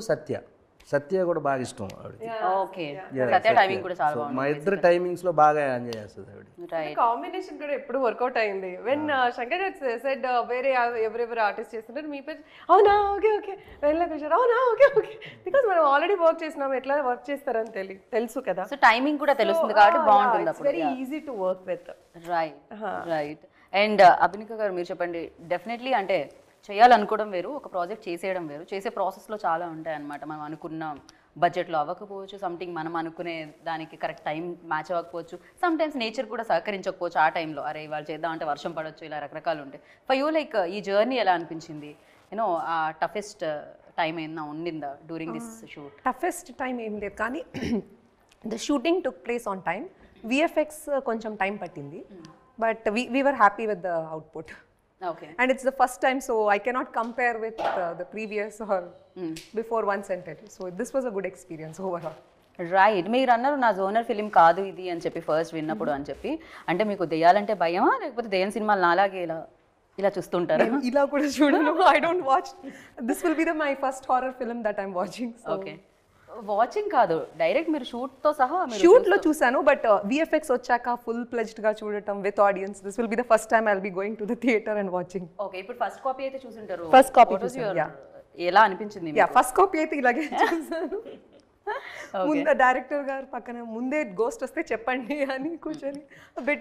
సత్య కూడా బాగా ఇష్టం ఆవిడకి. ఓకే, సత్య టైమింగ్ కూడా చాలా బాగుంది. మా ఇద్దరు టైమింగ్స్ లో బాగా ఎంజాయ్ చేస్తుంది ఆవిడ. రైట్, కాంబినేషన్ కూడా ఎప్పుడు వర్కౌట్ అయింది. వెన్ శంకర్ సెడ్ వేరే ఎవరెవరు ఆర్టిస్ట్ చేస్తుంటారు మీ పేరు, అవునా ఓకే ఓకే వెళ్ళ పిక్చర్, అవునా ఓకే ఓకే, బికాస్ మనం ఆల్రెడీ వర్క్ చేసినాం, ఎట్లా వర్క్ చేస్తారని తెలుసు కదా. సో టైమింగ్ కూడా తెలుస్తుంది కాబట్టి బాగుంటుంది అప్పుడు. Very easy to work with. Right. And Abhinika garu మీరు చెప్పండి, డెఫినెట్లీ అంటే చేయాలనుకోవడం వేరు, ఒక ప్రాజెక్ట్ చేసేయడం వేరు. చేసే ప్రాసెస్లో చాలా ఉంటాయి అన్నమాట. మనం అనుకున్న బడ్జెట్లో అవ్వకపోవచ్చు, సంథింగ్ మనం అనుకునే దానికి కరెక్ట్ టైం మ్యాచ్ అవ్వకపోవచ్చు, సమ్టైమ్స్ నేచర్ కూడా సహకరించకపోవచ్చు ఆ టైంలో. అరే వాళ్ళు చేద్దాం అంటే వర్షం పడవచ్చు, ఇలా రకరకాలు ఉంటాయి. ఫర్ యూ లైక్ ఈ జర్నీ ఎలా అనిపించింది? యూనో ఆ టఫెస్ట్ టైం ఏమన్నా ఉండిందా during this shoot? Toughest time ఏం లేదు, కానీ the shooting took place on time. VFX కొంచెం టైం పట్టింది, but we were happy with the output. Okay. And it's the first time, so I cannot compare with the previous or before once and tell. So this was a good experience overall. Right, మీరు అన్నారు నా genre film కాదు ఇది అని చెప్పి first విన్నప్పుడు అని చెప్పి. అంటే మీకు దెయ్యాలంటే భయమా, లేకపోతే దెయ్యం సినిమాలు నాలాగే ఇలా చూస్తుంటారు? ఇలా కూడా చూడను, I don't watch. This will be my first horror film that I'm watching. So. Okay, watching కాదు, డైరెక్ట్ మీరు షూట్తో సహా షూట్లో చూసాను, బట్ విఎఫ్ఎక్స్ వచ్చాక ఫుల్ ప్లెజ్డ్ గా చూడటం with audience, this will be the first time I will be going to the theatre and watching. Okay, ఇప్పుడు first copy అయితే చూసుంటారు. ఫస్ట్ కాపీ చూసాను. ఎలా అనిపించింది? యా, ఫస్ట్ కాపీ అయితే ఇలాగే చూసాను. ముందు డైరెక్టర్ గారు పక్కన ముందే గోస్ట్ వస్తే చెప్పండి అని కూర్చొని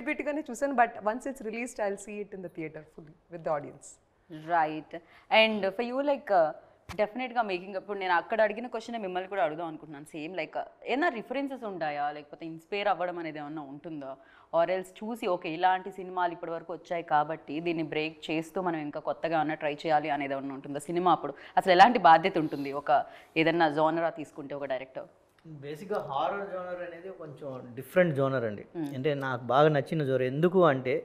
బిట్ గానే చూసాను, but once it's released I will see it in the theatre fully with the audience. Right. And for you like డెఫినెట్గా మేకింగ్, ఇప్పుడు నేను అక్కడ అడిగిన క్వశ్చన్ మిమ్మల్ని కూడా అడుగుదాం అనుకుంటున్నాను. సేమ్ లైక్ ఏమైనా రిఫరెన్సెస్ ఉంటాయా, లేకపోతే ఇన్స్పైర్ అవ్వడం అనేది ఏమన్నా ఉంటుందా, ఆర్ ఎల్స్ చూసి ఓకే ఇలాంటి సినిమాలు ఇప్పటి వరకు వచ్చాయి కాబట్టి దీన్ని బ్రేక్ చేస్తూ మనం ఇంకా కొత్తగా అన్న ట్రై చేయాలి అనేది ఏమన్నా ఉంటుందా సినిమా అప్పుడు? అసలు ఎలాంటి బాధ్యత ఉంటుంది ఒక ఏదన్నా జోనరా తీసుకుంటే ఒక డైరెక్టర్? బేసిక్గా హారర్ జోనర్ అనేది కొంచెం డిఫరెంట్ జోనర్ అండి. అంటే నాకు బాగా నచ్చిన జోనర్. ఎందుకు అంటే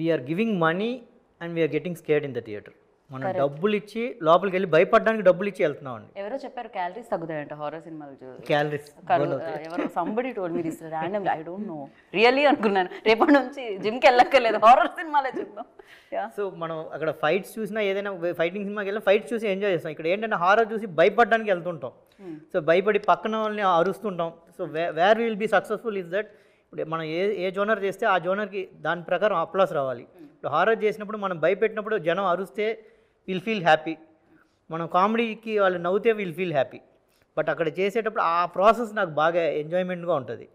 we are giving money and we are getting scared in the theatre. మనం డబ్బులు ఇచ్చి లోపలికి వెళ్ళి భయపడడానికి డబ్బులు ఇచ్చి వెళ్తున్నాం అండి. ఎవరో చెప్పారు క్యాలరీస్ తగ్గుతాయంట హారర్ సినిమాలు. క్యాలరీస్ ఎవరో somebody told me this randomly, I don't know really అనుకున్నాను. రేపటి నుంచి జిమ్కి వెళ్ళక్కర్లేదు, హారర్ సినిమాలే చూద్దాం. సో మనం అక్కడ ఫైట్స్ చూసినా, ఏదైనా ఫైటింగ్ సినిమాకి వెళ్ళినా ఫైట్స్ చూసి ఎంజాయ్ చేస్తాం. ఇక్కడ ఏంటంటే హారర్ చూసి భయపడడానికి వెళ్తుంటాం. సో భయపడి పక్కన వాళ్ళని అరుస్తుంటాం. So where will be successful is that ఇప్పుడు మనం ఏ జోనర్ చేస్తే ఆ జోనర్కి దాని ప్రకారం అప్లాస్ రావాలి. ఇప్పుడు హారర్ చేసినప్పుడు మనం భయపెట్టినప్పుడు జనం అరుస్తే విల్ ఫీల్ హ్యాపీ, మనం కామెడీకి వాళ్ళు నవ్వుతే విల్ ఫీల్ హ్యాపీ. బట్ అక్కడ చేసేటప్పుడు ఆ ప్రాసెస్ నాకు బాగా ఎంజాయ్మెంట్గా ఉంటుంది.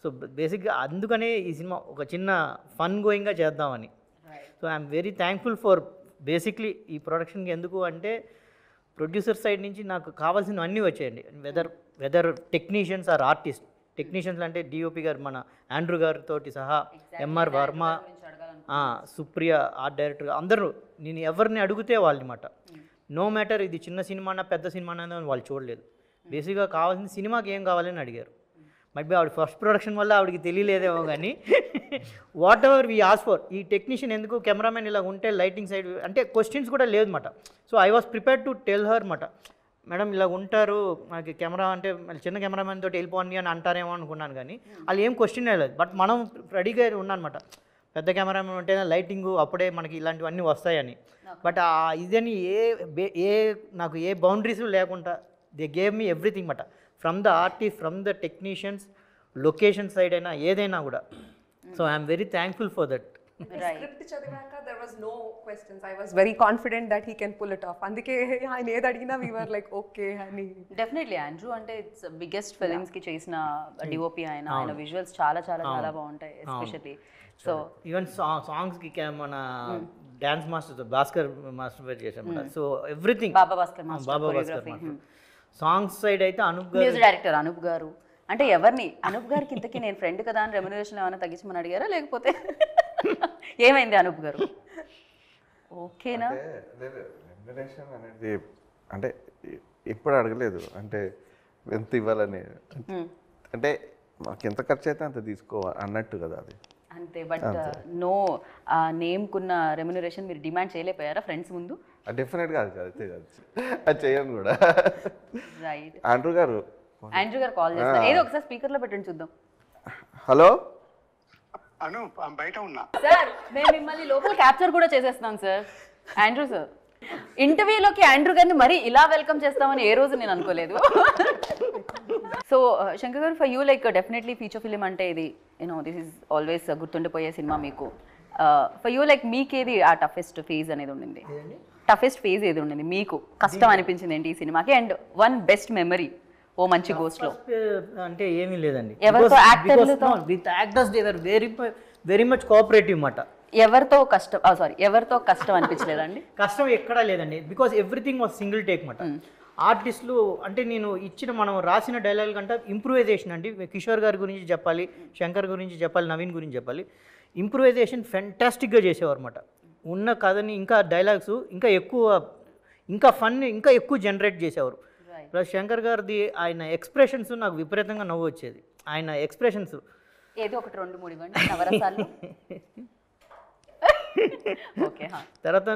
సో బేసిక్గా అందుకనే ఈ సినిమా ఒక చిన్న ఫన్ గోయింగ్గా చేద్దామని. So I'm very thankful for basically ఈ ప్రొడక్షన్కి. ఎందుకు అంటే ప్రొడ్యూసర్ సైడ్ నుంచి నాకు కావాల్సినవి అన్నీ వచ్చాయండి. Whether technicians or artist. Technicians అంటే డిఓపి గారు మన ఆండ్రూ గారితో సహా, M R Varma, Supriya art director, అందరూ నేను ఎవరిని అడిగితే వాళ్ళనమాట. నో మ్యాటర్ ఇది చిన్న సినిమానా పెద్ద సినిమానా అని వాళ్ళు చూడలేదు. బేసిక్గా కావాల్సిన సినిమాకి ఏం కావాలని అడిగారు. మైట్ ఆవిడ ఫస్ట్ ప్రొడక్షన్ వల్ల ఆవిడకి తెలియలేదేమో కానీ whatever we ask for. ఈ టెక్నీషియన్ ఎందుకు, కెమెరామెన్ ఇలా ఉంటే లైటింగ్ సైడ్ అంటే క్వశ్చన్స్ కూడా లేదు మాట. So I was prepared to tell her మాట, మేడం ఇలా ఉంటారు, మనకి కెమెరా అంటే చిన్న కెమెరామెన్ తోటి వెళ్ళిపోండి అని అంటారేమో అనుకున్నాను, కానీ వాళ్ళు ఏం క్వశ్చన్ లేదు. బట్ మనం రెడీగా ఉన్నానమాట, పెద్ద కెమెరామెన్ ఉంటేనే లైటింగ్ అప్పుడే మనకి ఇలాంటివన్నీ వస్తాయని. బట్ ఇదని నాకు ఏ బౌండరీస్ లేకుండా దే గేవ్ మీ ఎవ్రీథింగ్ మాట, from the artist, from the technicians, location side అయినా ఏదైనా కూడా. So I'm very thankful for that script చదివాక there was no questions. I was very confident that he can pull it off. అందుకే ఆయన ఏది అడిగినా we were like okay అని. Definitely Andrew అంటే ఇట్స్ బిగ్గెస్ట్ ఫిలిమ్స్ కి చేసిన డిఓపి ఆయన విజువల్స్ చాలా చాలా చాలా బాగుంటాయి ఎస్పెషల్లీ. సో ఈవెన్ సాంగ్స్కి మన డ్యాన్స్ మాస్టర్ భాస్కర్ మాస్టర్ పేరు చేసాం. సో ఎవ్రీథింగ్ బాబా భాస్కర్ మాస్టర్. సాంగ్స్ సైడ్ అయితే అనూప్ గారు, మ్యూజిక్ డైరెక్టర్ అనూప్ గారు. అంటే ఎవరిని అనూప్ గారికి ఇంతకీ నేను ఫ్రెండ్ కదా అని రెమ్యునరేషన్ ఏమైనా తగ్గించమని అడిగారా లేకపోతే ఏమైంది అనూప్ గారు? ఓకేనా? రెమ్యునరేషన్ అనేది అంటే ఎప్పుడు అడగలేదు, అంటే ఎంత ఇవ్వాలని, అంటే మాకు ఎంత ఖర్చు అయితే అంత తీసుకోవాలి అన్నట్టు కదా అది అంతే. బట్ నో నేమ్కున్న రెమ్యునరేషన్ మీరు డిమాండ్ చేయలేకపోయారా ఫ్రెండ్స్ ముందు? డెఫినెట్గా అది అయితే కాదు, అది చేయను కూడా. రైట్. ఆండ్రూ గారు కాల్ చేస్తారు, ఏదో ఒకసారి స్పీకర్ లో పెట్టండి చూద్దాం. హలో అను, బయట ఉన్నా సార్. మేము మిమ్మల్ని లోపల క్యాప్చర్ కూడా చేసేస్తున్నాం సార్. ఆండ్రూ సార్, ఇంటర్వ్యూలోకి ఆండ్రూ గారిని మరీ ఇలా వెల్కమ్ చేస్తామని ఏ రోజు నేను అనుకోలేదు. సో శంకర్ గారు, for you like definitely feature film అంటే ఇది దిస్ ఈజ్ ఆల్వేస్ గుర్తుండిపోయే సినిమా మీకు. ఫర్ యూ లైక్ మీకేది ఆ టఫెస్ట్ ఫేజ్ అనేది ఉండింది? టఫెస్ట్ ఫేజ్ ఏది ఉండింది మీకు? కష్టం అనిపించింది ఏంటి ఈ సినిమాకి? అండ్ వన్ బెస్ట్ మెమరీ ఓ మంచి గోస్ట్ లో? అంటే ఏమీ లేదండి. ఎవరితో యాక్టర్లతో? With actors they were very much cooperative మాట. ఎవరితో కష్టం అనిపించలేదండి? కష్టం ఎక్కడా లేదండి, because everything was single take మాట. ఆర్టిస్టులు అంటే నేను ఇచ్చిన మనం రాసిన డైలాగ్ కంటే ఇంప్రూవైజేషన్ అండి. కిషోర్ గారి గురించి చెప్పాలి, శంకర్ గురించి చెప్పాలి, నవీన్ గురించి చెప్పాలి. ఇంప్రూవైజేషన్ ఫెంటాస్టిక్గా చేసేవారు అన్నమాట. ఉన్న కథని ఇంకా డైలాగ్స్ ఇంకా ఫన్ ఇంకా ఎక్కువ జనరేట్ చేసేవారు. ప్లస్ శంకర్ గారిది ఆయన ఎక్స్ప్రెషన్స్ నాకు విపరీతంగా నవ్వు వచ్చేది. ఆయన ఎక్స్ప్రెషన్స్ ఏదో ఒకటి 2-3 ఇవ్వండి నవరసాలు. ఓకే. తర్వాత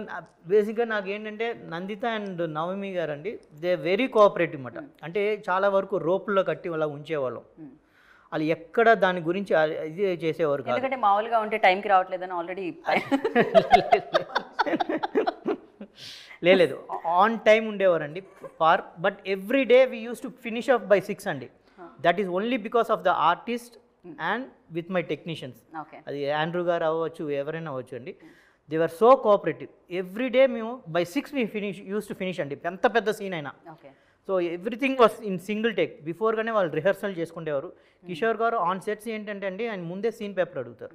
బేసిక్గా నాకు ఏంటంటే నందిత అండ్ నవమి గారు అండి, దే వెరీ కోఆపరేటివ్ అన్నమాట. అంటే చాలా వరకు రోపుల్లో కట్టి అలా ఉంచేవాళ్ళం. వాళ్ళు ఎక్కడ దాని గురించి ఇది చేసేవారు కాదు. ఎందుకంటే మామూలుగా ఉంటే టైంకి రావట్లేదని ఆల్రెడీ లేదు, ఆన్ టైం ఉండేవారండి but every day we use to finish up by 6 అండి. That is only because of the artist and with my technicians. అది ఆండ్రూ గారు అవ్వచ్చు, ఎవరైనా అవ్వచ్చు అండి. They are so cooperative. Every day మేము బై 6 మీ యూస్ టు ఫినిష్ అండి, ఎంత పెద్ద సీన్ అయినా. So everything was in single take. బిఫోర్గానే వాళ్ళు రిహర్సల్ చేసుకునేవారు. కిషోర్ గారు ఆన్ సెట్స్ ఏంటంటే అండి, ఆయన ముందే సీన్ పేపర్ అడుగుతారు.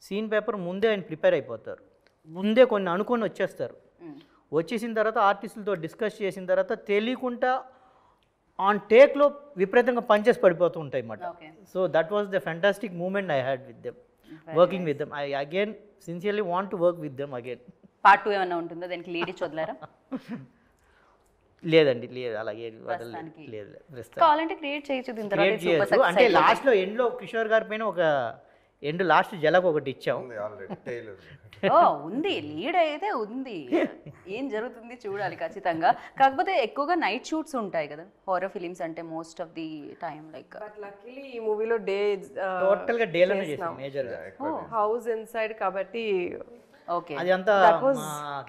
సీన్ పేపర్ ముందే ఆయన ప్రిపేర్ అయిపోతారు. ముందే కొన్ని అనుకొని వచ్చేస్తారు. వచ్చేసిన తర్వాత ఆర్టిస్టులతో డిస్కస్ చేసిన తర్వాత తెలియకుండా ఆన్ టేక్లో విపరీతంగా పంచెస్ పడిపోతూ ఉంటాయి అన్నమాట. So that was the fantastic moment I had with them, working with them. I again sincerely want to work with them again. Part 2 ఏమైనా ఉంటుందో దానికి లీడ్ ఇచ్చి వదిలేరా? లేదండి, లేదు, అలాగే లేదు. కావాలంటే క్రియేట్ చేయొచ్చు. అంటే లాస్ట్లో ఎండ్లో కిషోర్ గారి పైన ఒక లాస్ట్ జలకు ఒకటి ఇచ్చాం. ఉంది, లీడ్ అయితే ఉంది. ఏం జరుగుతుంది చూడాలి ఖచ్చితంగా. కాకపోతే ఎక్కువగా నైట్ షూట్స్ ఉంటాయి కదా హారర్ ఫిలిమ్స్ అంటే, most of the time like. But luckily ఈ మూవీలో టోటల్ గా డేలోనే చేసాం మేజర్ గా. హౌస్ ఇన్సైడ్ కాబట్టి ఓకే. అది అంతా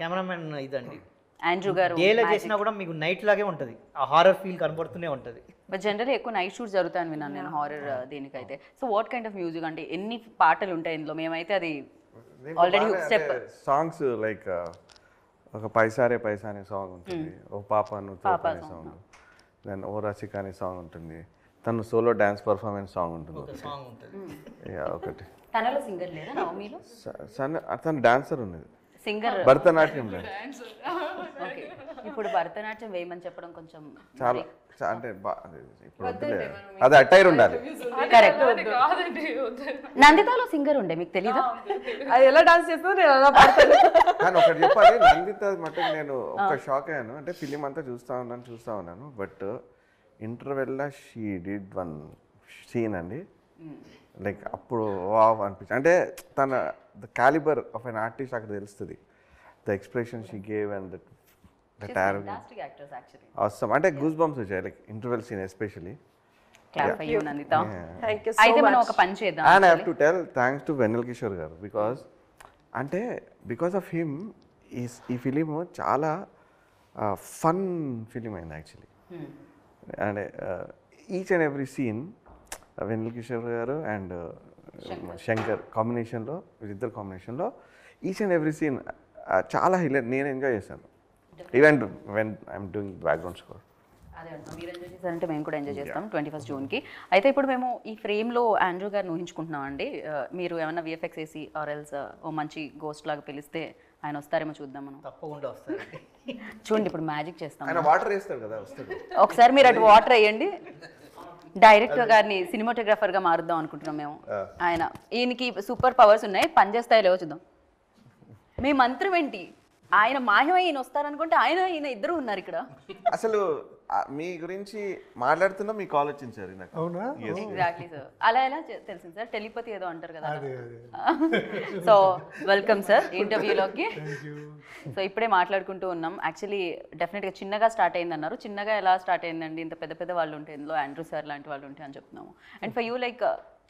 కెమెరామెన్ ఇదండి. ఆండ్రూ గారు డేలో చేసినా కూడా మీకు నైట్ లాగే ఉంటుంది, ఆ హారర్ ఫీల్ కనబడుతూనే ఉంటుంది. బట్ జనరల్లీ ఎక్కువ నైట్ షూట్స్ జరుగుతాయని విన్నాను నేను హారర్ దీనికైతే. So what kind of music అంటే ఎన్ని పాటలు ఉంటాయి ఇందులో? మేమైతే అది ఆల్రెడీ స్టెప్ సాంగ్స్ లైక్ ఒక పైసారే పైసా అనే సాంగ్ ఉంటుంది, ఓ పాప తోప అనే సాంగ్, దెన్ ఓ రసిక అనే సాంగ్ ఉంటుంది, తను సోలో డాన్స్ పర్ఫార్మెన్స్ సాంగ్ ఉంటుంది ఒకటి. తనలో సింగర్ లేదా నవమిలో? తను డాన్సర్ ఉన్నది, సింగర్ భరతనాట్యం. ఇప్పుడు భరతనాట్యం వేయమని చెప్పడం కొంచెం చాలా అంటే ఇప్పుడు అది అటైర్ ఉండాలి. కరెక్ట్. నందితాలో సింగర్ ఉండే, మీకు తెలీదా? అది ఎలా డాన్స్ చేస్తుందో నేను అలా పాడతాను. కానీ ఒకటి చెప్పాలి, నందిత మటుకు నేను ఒక షాక్ అయ్యాను. అంటే ఫిలిం అంతా చూస్తూ ఉన్నాను బట్ ఇంటర్వెల్లో షీ డిడ్ వన్ సీన్ అండి, లైక్ అప్పుడు వావ్ అనిపించింది. అంటే తన the calibre of an artist అక్కడ తెలుస్తుంది. The expression she gave and that awesome. అంటే గూస్ బంప్స్ వచ్చాయి like interval scene especially. Clap అయ్యో నందిత. థ్యాంక్ యూ సో అయితే మనం మచ్. ఒక పని చేద్దాం. And I have to tell thanks to Vennela Kishore garu, because of him ఈ ఫిలిం చాలా ఫన్ ఫిలిం అయింది యాక్చువల్లీ. అంటే each and every scene Vennela Kishore garu and Shankar కాంబినేషన్లో, వీళ్ళిద్దరు కాంబినేషన్లో ఈచ్ అండ్ ఎవ్రీ సీన్ చాలా హైలైట్, నేను ఎంజాయ్ చేశాను. Even when I'm doing background score. అదే అంటున్నాం, మీరు ఎంజాయ్ చేశారంటే మేము కూడా ఎంజాయ్ చేస్తాం 21st జూన్కి. అయితే ఇప్పుడు మేము ఈ ఫ్రేమ్లో ఆండ్రూ గారిని ఊహించుకుంటున్నాం అండి. మీరు ఏమన్నా విఎఫ్ఎక్స్ వేసి ఆర్ ఎల్స్ ఓ మంచి గోస్ట్ లాగా పిలిస్తే ఆయన వస్తారేమో చూద్దాం మనం. తప్పకుండా వస్తారండి. చూడండి ఇప్పుడు మ్యాజిక్ చేస్తాం. ఆయన వాటర్ వేస్తాడు కదా, వస్తాడు. ఒకసారి మీరు అటు వాటర్ వేయండి. డైరెక్టర్ గారిని సినిమాటోగ్రాఫర్గా మారుద్దాం అనుకుంటున్నాం మేము. ఈయనకి సూపర్ పవర్స్ ఉన్నాయి, పనిచేస్తాయో లేవో చూద్దాం. మీ మంత్రం ఏంటి? ఆయన మాయమై ఈయన వస్తారనుకుంటే ఈయన ఇద్దరు ఉన్నారు ఇక్కడ. అసలు మీ గురించి మాట్లాడుతున్నా మీకు ఆలోచించారు నాకు. అవునా? Exactly sir. అలా ఎలా తెలిసింది సార్? టెలిపతి ఏదో అంటారు కదా. సో వెల్కమ్ సార్ ఇంటర్వ్యూలోకి. సో ఇప్పుడే మాట్లాడుకుంటూ ఉన్నాం. యాక్చువల్లీ డెఫినెట్గా చిన్నగా స్టార్ట్ అయింది అన్నారు. చిన్నగా ఎలా స్టార్ట్ అయిందండి? ఇంత పెద్ద పెద్ద వాళ్ళు ఉంటే, ఇందులో ఆండ్రూ సార్ లాంటి వాళ్ళు ఉంటే అని చెప్తున్నాము. అండ్ ఫర్ యూ లైక్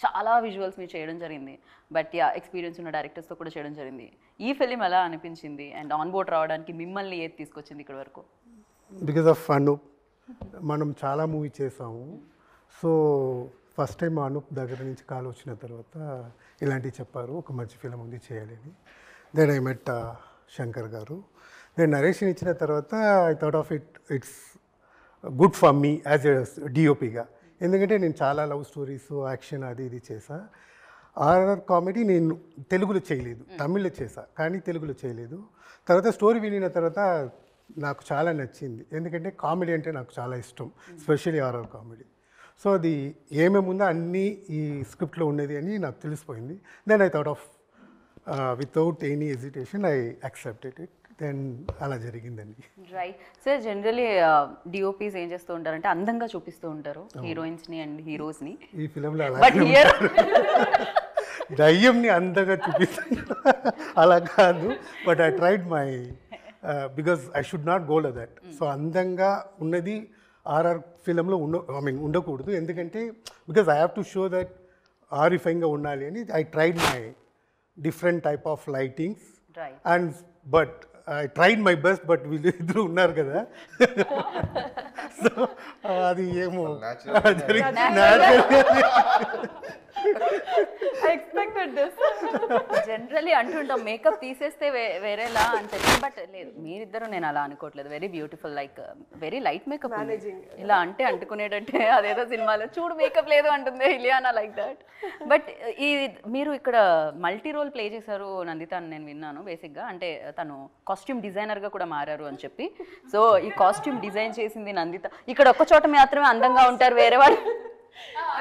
చాలా విజువల్స్ మీరు చేయడం జరిగింది, బట్ ఎక్స్పీరియన్స్ ఉన్న డైరెక్టర్స్తో కూడా చేయడం జరిగింది. ఈ ఫిలిం ఎలా అనిపించింది? అండ్ ఆన్ బోర్డ్ రావడానికి మిమ్మల్ని ఏది తీసుకొచ్చింది ఇక్కడ వరకు? బికాజ్ ఆఫ్ అనూప్ మనం చాలా మూవీ చేసాము. సో ఫస్ట్ టైం అనూప్ దగ్గర నుంచి కాల్ వచ్చిన తర్వాత ఇలాంటివి చెప్పారు, ఒక మంచి ఫిలిం ఉంది చేయాలని. దెన్ ఐ మెట్ శంకర్ గారు. దెన్ నరేషన్ ఇచ్చిన తర్వాత I thought of it's good for me as a డిఓపిగా. ఎందుకంటే నేను చాలా లవ్ స్టోరీస్, యాక్షన్ అది ఇది చేసా. హారర్ కామెడీ నేను తెలుగులో చేయలేదు, తమిళ్లో చేసా, కానీ తెలుగులో చేయలేదు. తర్వాత స్టోరీ వినిన తర్వాత నాకు చాలా నచ్చింది, ఎందుకంటే కామెడీ అంటే నాకు చాలా ఇష్టం, ఎస్పెషల్లీ హారర్ కామెడీ. సో అది ఏమేమి ఉందో అన్నీ ఈ స్క్రిప్ట్లో ఉండేది అని నాకు తెలిసిపోయింది. Then I thought of without any hesitation I accepted it. Then అలా జరిగిందండి. Right sir. జనరలీ డిఓపీస్ ఏం చేస్తూ ఉంటారంటే అందంగా చూపిస్తూ ఉంటారు హీరోయిన్స్ని అండ్ హీరోస్ని. ఈ ఫిలింలో బట్ హియర్ దయ్యంని అందంగా చూపిస్తాను అలా కాదు. But I tried my because I should not go like that. So అందంగా ఉన్నది ఆర్ఆర్ ఫిలింలో ఉండకూడదు, ఎందుకంటే because I have to show that ఆరిఫైంగ్గా ఉండాలి అని I tried my different type of lightings. And but I tried my best, but వీళ్ళు ఇద్దరు ఉన్నారు కదా. సో అది ఏమో జనరలీ అంటుంటాం మేకప్ తీసేస్తే వేరేలా అని చెప్పి, బట్ లేదు మీరిద్దరు నేను అలా అనుకోవట్లేదు. Very beautiful, like very light makeup. ఇలా అంటే అంటుకునేటంటే అదేదో సినిమాలో చూడు మేకప్ లేదు అంటుంది ఇలియానా, లైక్ దట్. బట్ ఈ మీరు ఇక్కడ మల్టీ రోల్ ప్లే చేశారు నందిత అని నేను విన్నాను. బేసిక్గా అంటే తను కాస్ట్యూమ్ డిజైనర్గా కూడా మారారు అని చెప్పి. సో ఈ కాస్ట్యూమ్ డిజైన్ చేసింది నందిత. ఇక్కడ ఒక్క చోట మాత్రమే అందంగా ఉంటారు, వేరే వాళ్ళు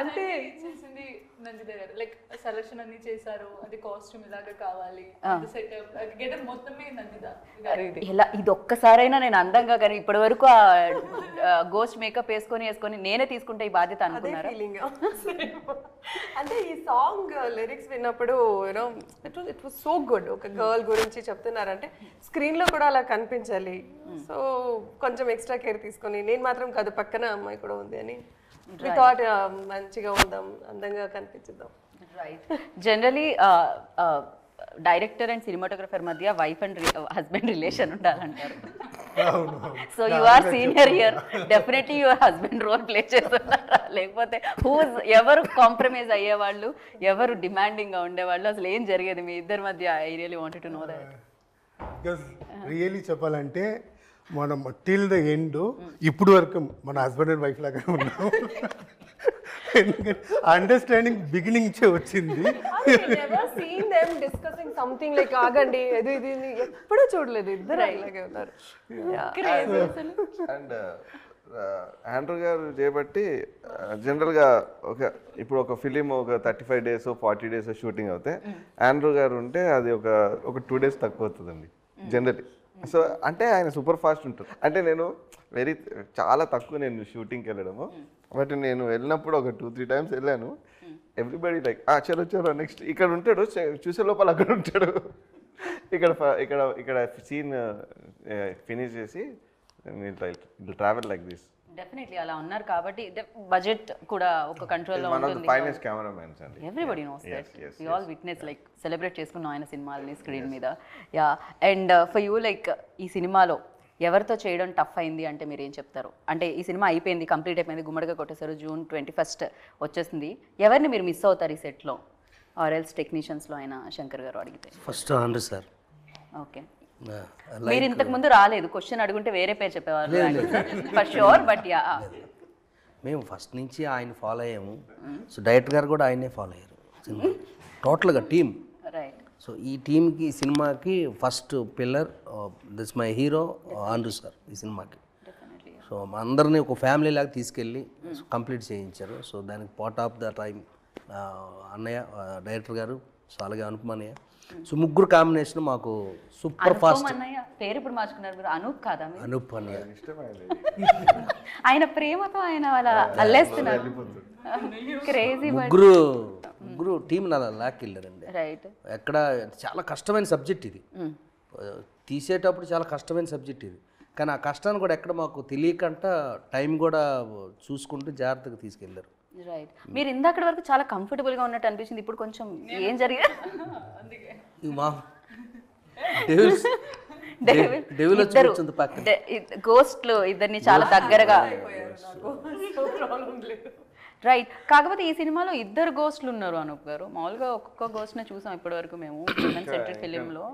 అంటే చేసింది నందిత గారు. లైక్ సెలక్షన్ అన్ని చేశారు, అది కాస్ట్యూమ్ ఇలాగా కావాలి, సెటప్ గెటప్ మొత్తమే నందిత గారు. ఇలా ఇది ఒక్కసారైనా నేను అందంగా, కానీ ఇప్పటి వరకు గోస్ట్ మేకప్ వేసుకొని నేనే తీసుకుంటే ఈ బాధ్యత అనుకున్నారా? అంటే ఈ సాంగ్ లిరిక్స్ విన్నప్పుడు you know it was so good. ఒక గర్ల్ గురించి చెప్తున్నారంటే స్క్రీన్లో కూడా అలా కనిపించాలి. సో కొంచెం ఎక్స్ట్రా కేర్ తీసుకొని, నేను మాత్రం కాదు పక్కన అమ్మాయి కూడా ఉంది అని we thought మంచిగా ఉందాం, అందంగా కనిపించుదాం. Right. Generally director and cinematographer మధ్య వైఫ్ అండ్ హస్బెండ్ రిలేషన్ ఉండాలంటారు. So you are senior here, definitely your husband role play చేస్తున్నారా? లేకపోతే ఎవరు కాంప్రమైజ్ అయ్యేవాళ్ళు, ఎవరు డిమాండింగ్గా ఉండేవాళ్ళు, అసలు ఏం జరిగేది మీ ఇద్దరి మధ్య? I really wanted to know that. Because really చెప్పాలంటే మనం టిల్ ద ఎండ్ ఇప్పుడు వరకు మన హస్బెండ్ అండ్ వైఫ్ లాగా ఉన్నాం. ఎందుకంటే అండర్స్టాండింగ్ బిగినింగ్ నుంచి వచ్చింది. సంథింగ్ లైక్ ఆగండి ఇది ఇది ఎప్పుడూ చూడలేదు, ఇద్దరు అలాగే ఉన్నారు. అండ్ ఆండ్రూ గారు చేయబట్టి జనరల్గా ఇప్పుడు ఒక ఫిలిం ఒక 35 days 40 days షూటింగ్ అవుతే, ఆండ్రూ గారు ఉంటే అది ఒక 2 days తక్కువ అవుతుందండి జనరలీ. సో అంటే ఆయన సూపర్ ఫాస్ట్ ఉంటారు. అంటే నేను చాలా తక్కువ నేను షూటింగ్కి వెళ్ళడము, బట్ నేను వెళ్ళినప్పుడు ఒక 2-3 times వెళ్ళాను. ఎవ్రీబడి లైక్ చలో నెక్స్ట్ ఇక్కడ ఉంటాడు, చూసే లోపల అక్కడ ఉంటాడు. ఇక్కడ సీన్ ఫినిష్ చేసి ట్రావెల్ లైక్ దిస్. డెఫినెట్లీ అలా ఉన్నారు కాబట్టి బడ్జెట్ కూడా ఒక కంట్రోల్లో ఉంటుంది. ఫైనాన్స్ కెమెరామెన్స్ అండి, everybody knows that. We all witness like celebrate చేసుకున్నాం ఆయన సినిమాలని స్క్రీన్ మీద. Yeah. And for you like ఈ సినిమాలో ఎవరితో చేయడం టఫ్ అయింది అంటే మీరు ఏం చెప్తారు? అంటే ఈ సినిమా అయిపోయింది, కంప్లీట్ అయిపోయింది, గుమ్మడిగా కొట్టేశారు, June 21st వచ్చేసింది. ఎవరిని మీరు మిస్ అవుతారు ఈ సెట్లో? ఆర్ ఎల్స్ టెక్నీషియన్స్లో అయినా శంకర్ గారు అడిగితే? First Andrew sir. ఓకే, మీరు ఇంతకు ముందు రాలేదు, క్వశ్చన్ అడుగుంటే వేరే పేరు చెప్పేవారు ఫర్ షూర్. బట్ యా, మేము ఫస్ట్ నుంచి ఆయన ఫాలో అయ్యాము. సో డైరెక్టర్ గారు కూడా ఆయనే ఫాలో అయ్యారు సినిమా టోటల్గా టీమ్. రైట్. సో ఈ టీంకి సినిమాకి first pillar this my hero Andrew sir ఈ సినిమాకి. సో మా అందరినీ ఒక ఫ్యామిలీ లాగా తీసుకెళ్ళి కంప్లీట్ చేయించారు. సో దానికి పార్ట్ ఆఫ్ ద టైం అన్నయ్య డైరెక్టర్ గారు, సో అలాగే అనుపమ అన్నయ్య. సో ముగ్గురు కాంబినేషన్ మాకు సూపర్ ఫాస్ట్. అన్నయ్య పేరు ఇప్పుడు మార్చుకున్నారు మీరు, అనూప్ కాదా? అనూప్ అన్నయ్య ఆయన ప్రేమతో ఆయన వాళ్ళ అల్లేస్తున్నారు. క్రేజీ. ముగ్గురు టీం అలా లాక్కెళ్ళారండి. రైట్. ఎక్కడ చాలా కష్టమైన సబ్జెక్ట్ ఇది, తీసేటప్పుడు చాలా కష్టమైన సబ్జెక్ట్ ఇది. కానీ ఆ కష్టాన్ని కూడా ఎక్కడ మాకు తెలియకుండా టైం కూడా చూసుకుంటూ జాగ్రత్తగా తీసుకెళ్ళారు. రైట్. మీరు ఇందాకటి వరకు చాలా కంఫర్టబుల్గా ఉన్నట్టు అనిపించింది, ఇప్పుడు కొంచెం ఏం జరిగింది? మా డెవిల్ వచ్చి కూర్చుంది పక్కన. గోస్ట్లు ఇద్దరిని చాలా దగ్గరగా. రైట్. కాకపోతే ఈ సినిమాలో ఇద్దరు గోస్ట్లు ఉన్నారు అనూప్ గారు. మామూలుగా ఒక్కొక్క గోస్ట్ని చూసాం ఇప్పటి వరకు మేము సెంటెడ్ ఫిలింలో.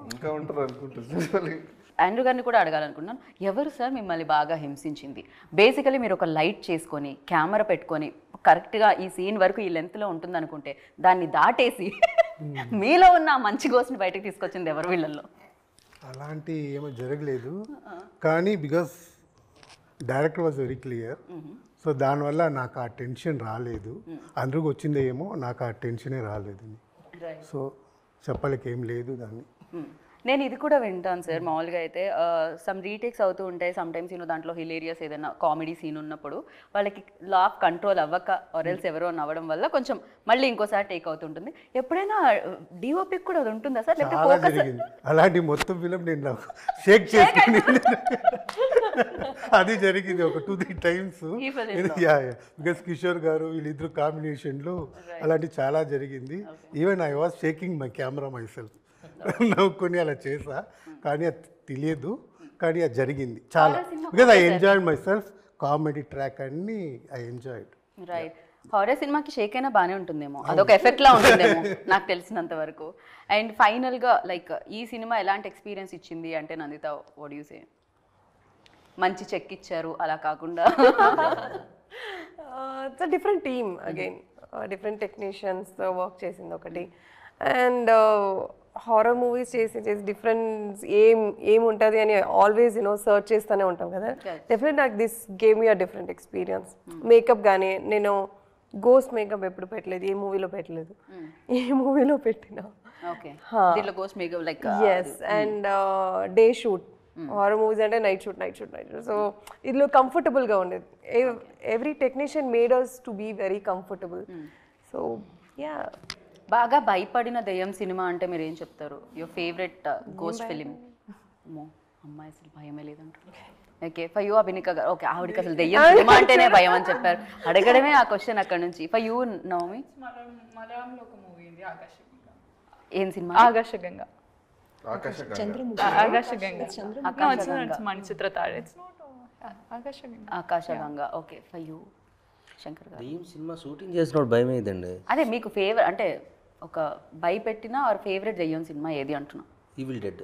ఆండ్రూ గారిని కూడా అడగాలనుకున్నాను, ఎవరు సార్ మిమ్మల్ని బాగా హింసించింది? బేసికలీ మీరు ఒక లైట్ చేసుకొని కెమెరా పెట్టుకొని కరెక్ట్గా ఈ సీన్ వరకు ఈ లెంత్లో ఉంటుంది అనుకుంటే దాన్ని దాటేసి మీలో ఉన్న మంచి గోస్ట్ని బయటకు తీసుకొచ్చింది ఎవరు వీళ్ళల్లో? అలాంటి ఏమో జరగలేదు, కానీ because director was very clear. So దానివల్ల నాకు ఆ టెన్షన్ రాలేదు. అందరికి వచ్చిందే ఏమో, నాకు ఆ టెన్షనే రాలేదు. సో చెప్పలేక ఏం లేదు దాన్ని. నేను ఇది కూడా వింటాను సార్, మామూలుగా అయితే సమ్ రీటేక్స్ అవుతూ ఉంటాయి సమ్ టైమ్స్. దాంట్లో హిలేరియస్ ఏదైనా కామెడీ సీన్ ఉన్నప్పుడు వాళ్ళకి లాఫ్ కంట్రోల్ అవ్వక ఆరెల్స్ ఎవరో నవ్వడం వల్ల కొంచెం మళ్ళీ ఇంకోసారి టేక్ అవుతుంటుంది. ఎప్పుడైనా డిఓపికి కూడా అది ఉంటుందా సార్? చాలా జరిగింది అలాంటి మొత్తం ఫిలిం నేను నాకు షేక్ చేసుకుని అది జరిగింది ఒక 2-3 టైమ్స్. బికాస్ కిషోర్ గారు వీళ్ళిద్దరు కాంబినేషన్లో అలాంటి చాలా జరిగింది. Even I was shaking my camera myself. నవ్వుకొని అలా చేసా, కానీ అది తెలియదు, కానీ అది జరిగింది చాలా. Because I enjoyed my self. Comedy track అన్ని ఐ ఎంజాయ్డ్. రైట్. హారర్ సినిమాకి షేక్ అయినా బాగానే ఉంటుందేమో, అదొక ఎఫెక్ట్ లా ఉంటుందేమో నాకు తెలిసినంత వరకు. అండ్ ఫైనల్గా లైక్ ఈ సినిమా ఎలాంటి ఎక్స్పీరియన్స్ ఇచ్చింది అంటే నందిత, వాట్ యు సే? మంచి చెక్ ఇచ్చారు అలా కాకుండా? It's a different team again, different టెక్నీషియన్స్తో వర్క్ చేసింది ఒకటి. అండ్ హారర్ మూవీస్ చేసి డిఫరెన్స్ ఏముంటుంది అని ఆల్వేస్ సర్చ్ చేస్తూనే ఉంటాం కదా. డెఫినెట్ నాకు this gave me a different experience. Makeup కానీ నేను గోస్ట్ మేకప్ ఎప్పుడు పెట్టలేదు, ఏ మూవీలో పెట్టలేదు. ఏ మూవీలో పెట్టినా yes. And day shoot, horror movies అంటే నైట్ షూట్. సో ఇందులో కంఫర్టబుల్గా ఉండేది. Every technician made us to be very comfortable. So yeah. బాగా భయపడిన దెయ్యం సినిమా అంటే మీరు ఏం చెప్తారు? Your favourite ghost film? అమ్మాయి అసలు భయమే లేదంటారు. ఓకే, ఫర్ యూ అభినిక గారు. ఓకే, ఆవిడకి అసలు దెయ్యం సినిమా అంటేనే భయం అని చెప్పారు. అడగడమే ఆ క్వశ్చన్ అక్కడ నుంచి. For you Navami? ఏం సినిమా? Aakashaganga. Aakashaganga. Okay, for you Shankar garu? దెయ్యం సినిమా షూటింగ్ చేసినప్పుడు భయం అయ్యిందండి. అదే మీకు ఫేవరెట్ అంటే ఒక భయపెట్టిన ఆర్ ఫేవరెట్ దెయ్యం సినిమా ఏది అంటున్నా? Evil dead.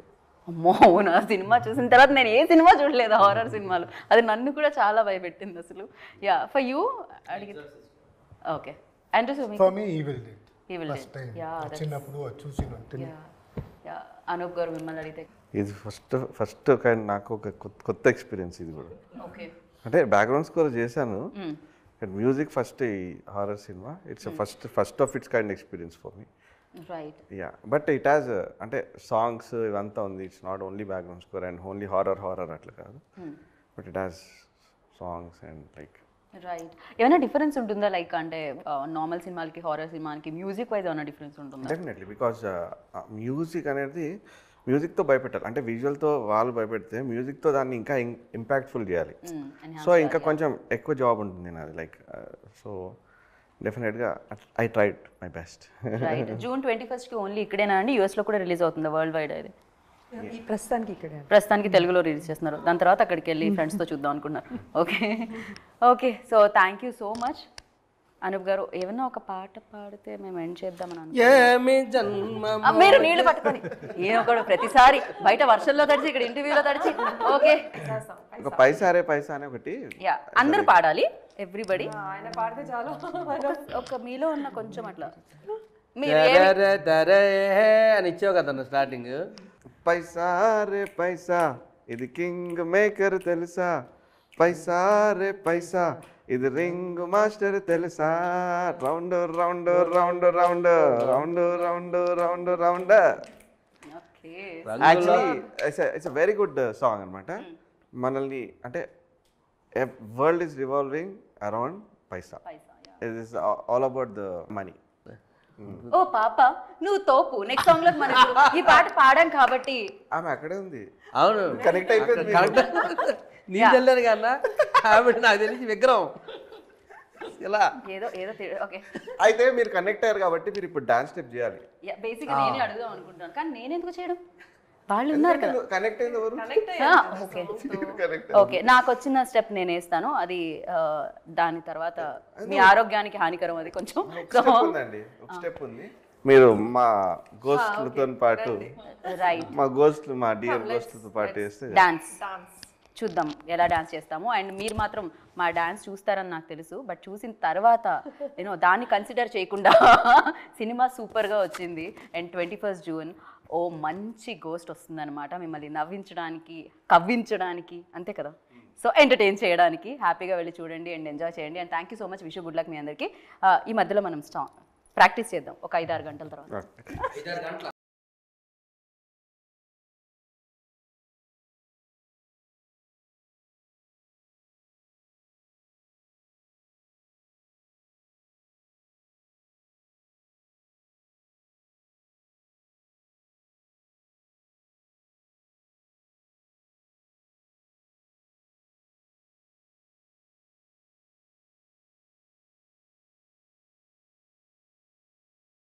అమ్మో, అవునా? సినిమా చూసిన తర్వాత నేను ఏ సినిమా చూడలేదు హారర్ సినిమాలు, అది నన్ను కూడా చాలా భయపెట్టింది అసలు. యా, ఫర్ యూ అడిగి. Okay, and for me evil dead. Evil dead. Yeah, చిన్నప్పుడు చూసిన. యా, అనూప్ గారు మిమ్మల్ని అడిగితే? ఇది ఫస్ట్ కైండ్ నాకు ఒక కొత్త ఎక్స్పీరియన్స్ ఇది కూడా. ఓకే. అంటే బ్యాక్గ్రౌండ్ స్కోర్ చేశాను, మ్యూజిక్ ఫస్ట్ ఈ horror cinema. It's first of it's kind experience for me. Right. Yeah, but it has అంటే సాంగ్స్ ఇవంతా ఉంది. It's not only background score and only horror అట్లా కాదు, but it has songs and like. Right. ఏమైనా difference ఉంటుందా like అంటే normal సినిమాలకి horror సినిమాకి మ్యూజిక్ వైజ్ ఏమైనా డిఫరెన్స్ ఉంటుందా? డెఫినెట్లీ, బికాజ్ మ్యూజిక్ అనేది మ్యూజిక్తో భయపెట్టాలి. అంటే విజువల్తో వాళ్ళు భయపెడితే మ్యూజిక్తో దాన్ని ఇంకా ఇంపాక్ట్ఫుల్ చేయాలి. సో ఇంకా కొంచెం ఎక్కువ జాబ్ ఉంటుంది నాది. లైక్ సో డెఫినెట్గా I tried my best. Right. June 21st only ఇక్కడేనా అండి? యూఎస్లో కూడా రిలీజ్ అవుతుంది వరల్డ్ వైడ్? అది ప్రస్తుతానికి తెలుగులో రిలీజ్ చేస్తున్నారు, దాని తర్వాత అక్కడికి వెళ్ళి ఫ్రెండ్స్తో చూద్దాం అనుకున్నారు. Okay. So thank you so much Anoop గారు ఏమన్నా ఒక పాట పాడితే మేము ఎండ్ చేద్దామని ఏమి జన్మ మీరు నీళ్లు పట్టుకొని ఏమో కూడా ప్రతిసారి బయట వర్షంలో తడిచి ఇక్కడ ఇంటర్వ్యూలో తడిచి ఓకే ఒక పైసారే పైసా అని ఒకటి యా అందరూ పాడాలి ఎవ్రీబడి ఆయన పాడితే చాలా ఒక మీలో ఉన్న కొంచెం అట్లా దరే దరే అని ఇచ్చావు కదా స్టార్టింగ్. పైసా రే పైసా ఇది కింగ్ మేకర్ తెలుసా, పైసా రే పైసా ఇది రింగ్ మాస్టర్ తెలుసా, round round round round round round round round. Actually it's very good song అనమాట. మనల్ని అంటే వరల్డ్ ఈస్ రివాల్వింగ్ అరౌండ్ పైసా. It is all about the money. ఓ పాప నువ్వు తోపు నెక్స్ట్ సాంగ్ లో మనం ఈ పాట పాడాం కాబట్టి ఆమె అక్కడే ఉంది, అవును కనెక్ట్ అయిపోయింది. నేను వెళ్ళాను కన్నా ఆమె నాకు తెలిసి విగ్రహం ఇలా ఏదో ఏదో ఓకే. అయితే మీరు కనెక్ట్ అయ్యారు కాబట్టి మీరు ఇప్పుడు డాన్స్ స్టెప్ చేయాలి. బేసిక్ నేనే అడుగుదాం అనుకుంటాను కానీ నేను ఎందుకు చేయడం, వాళ్ళు ఉన్నారు కదా. కనెక్ట్ అయింది ఎవరు? Okay connect. ఓకే నాకు వచ్చిన స్టెప్ నేను వేస్తాను, అది దాని తర్వాత మీ ఆరోగ్యానికి హానికరం అది కొంచెం. స్టెప్ ఉందండి, ఒక స్టెప్ ఉంది. మీరు మా గోస్ట్లతో పాటు రైట్ మా గోస్ట్లు మా డియర్ గోస్ట్లతో పాటు చేస్తే డాన్స్ చూద్దాం ఎలా డాన్స్ చేస్తాము. అండ్ మీరు మాత్రం మా డాన్స్ చూస్తారని నాకు తెలుసు, బట్ చూసిన తర్వాత నేను దాన్ని కన్సిడర్ చేయకుండా సినిమా సూపర్గా వచ్చింది. అండ్ 21st జూన్ ఓ మంచి గోస్ట్ వస్తుందన్నమాట, మిమ్మల్ని నవ్వించడానికి కవ్వించడానికి అంతే కదా, సో ఎంటర్టైన్ చేయడానికి. హ్యాపీగా వెళ్ళి చూడండి అండ్ ఎంజాయ్ చేయండి. And thank you so much, wish good luck మీ అందరికీ. ఈ మధ్యలో మనం ప్రాక్టీస్ చేద్దాం ఒక 5-6 గంటల తర్వాత.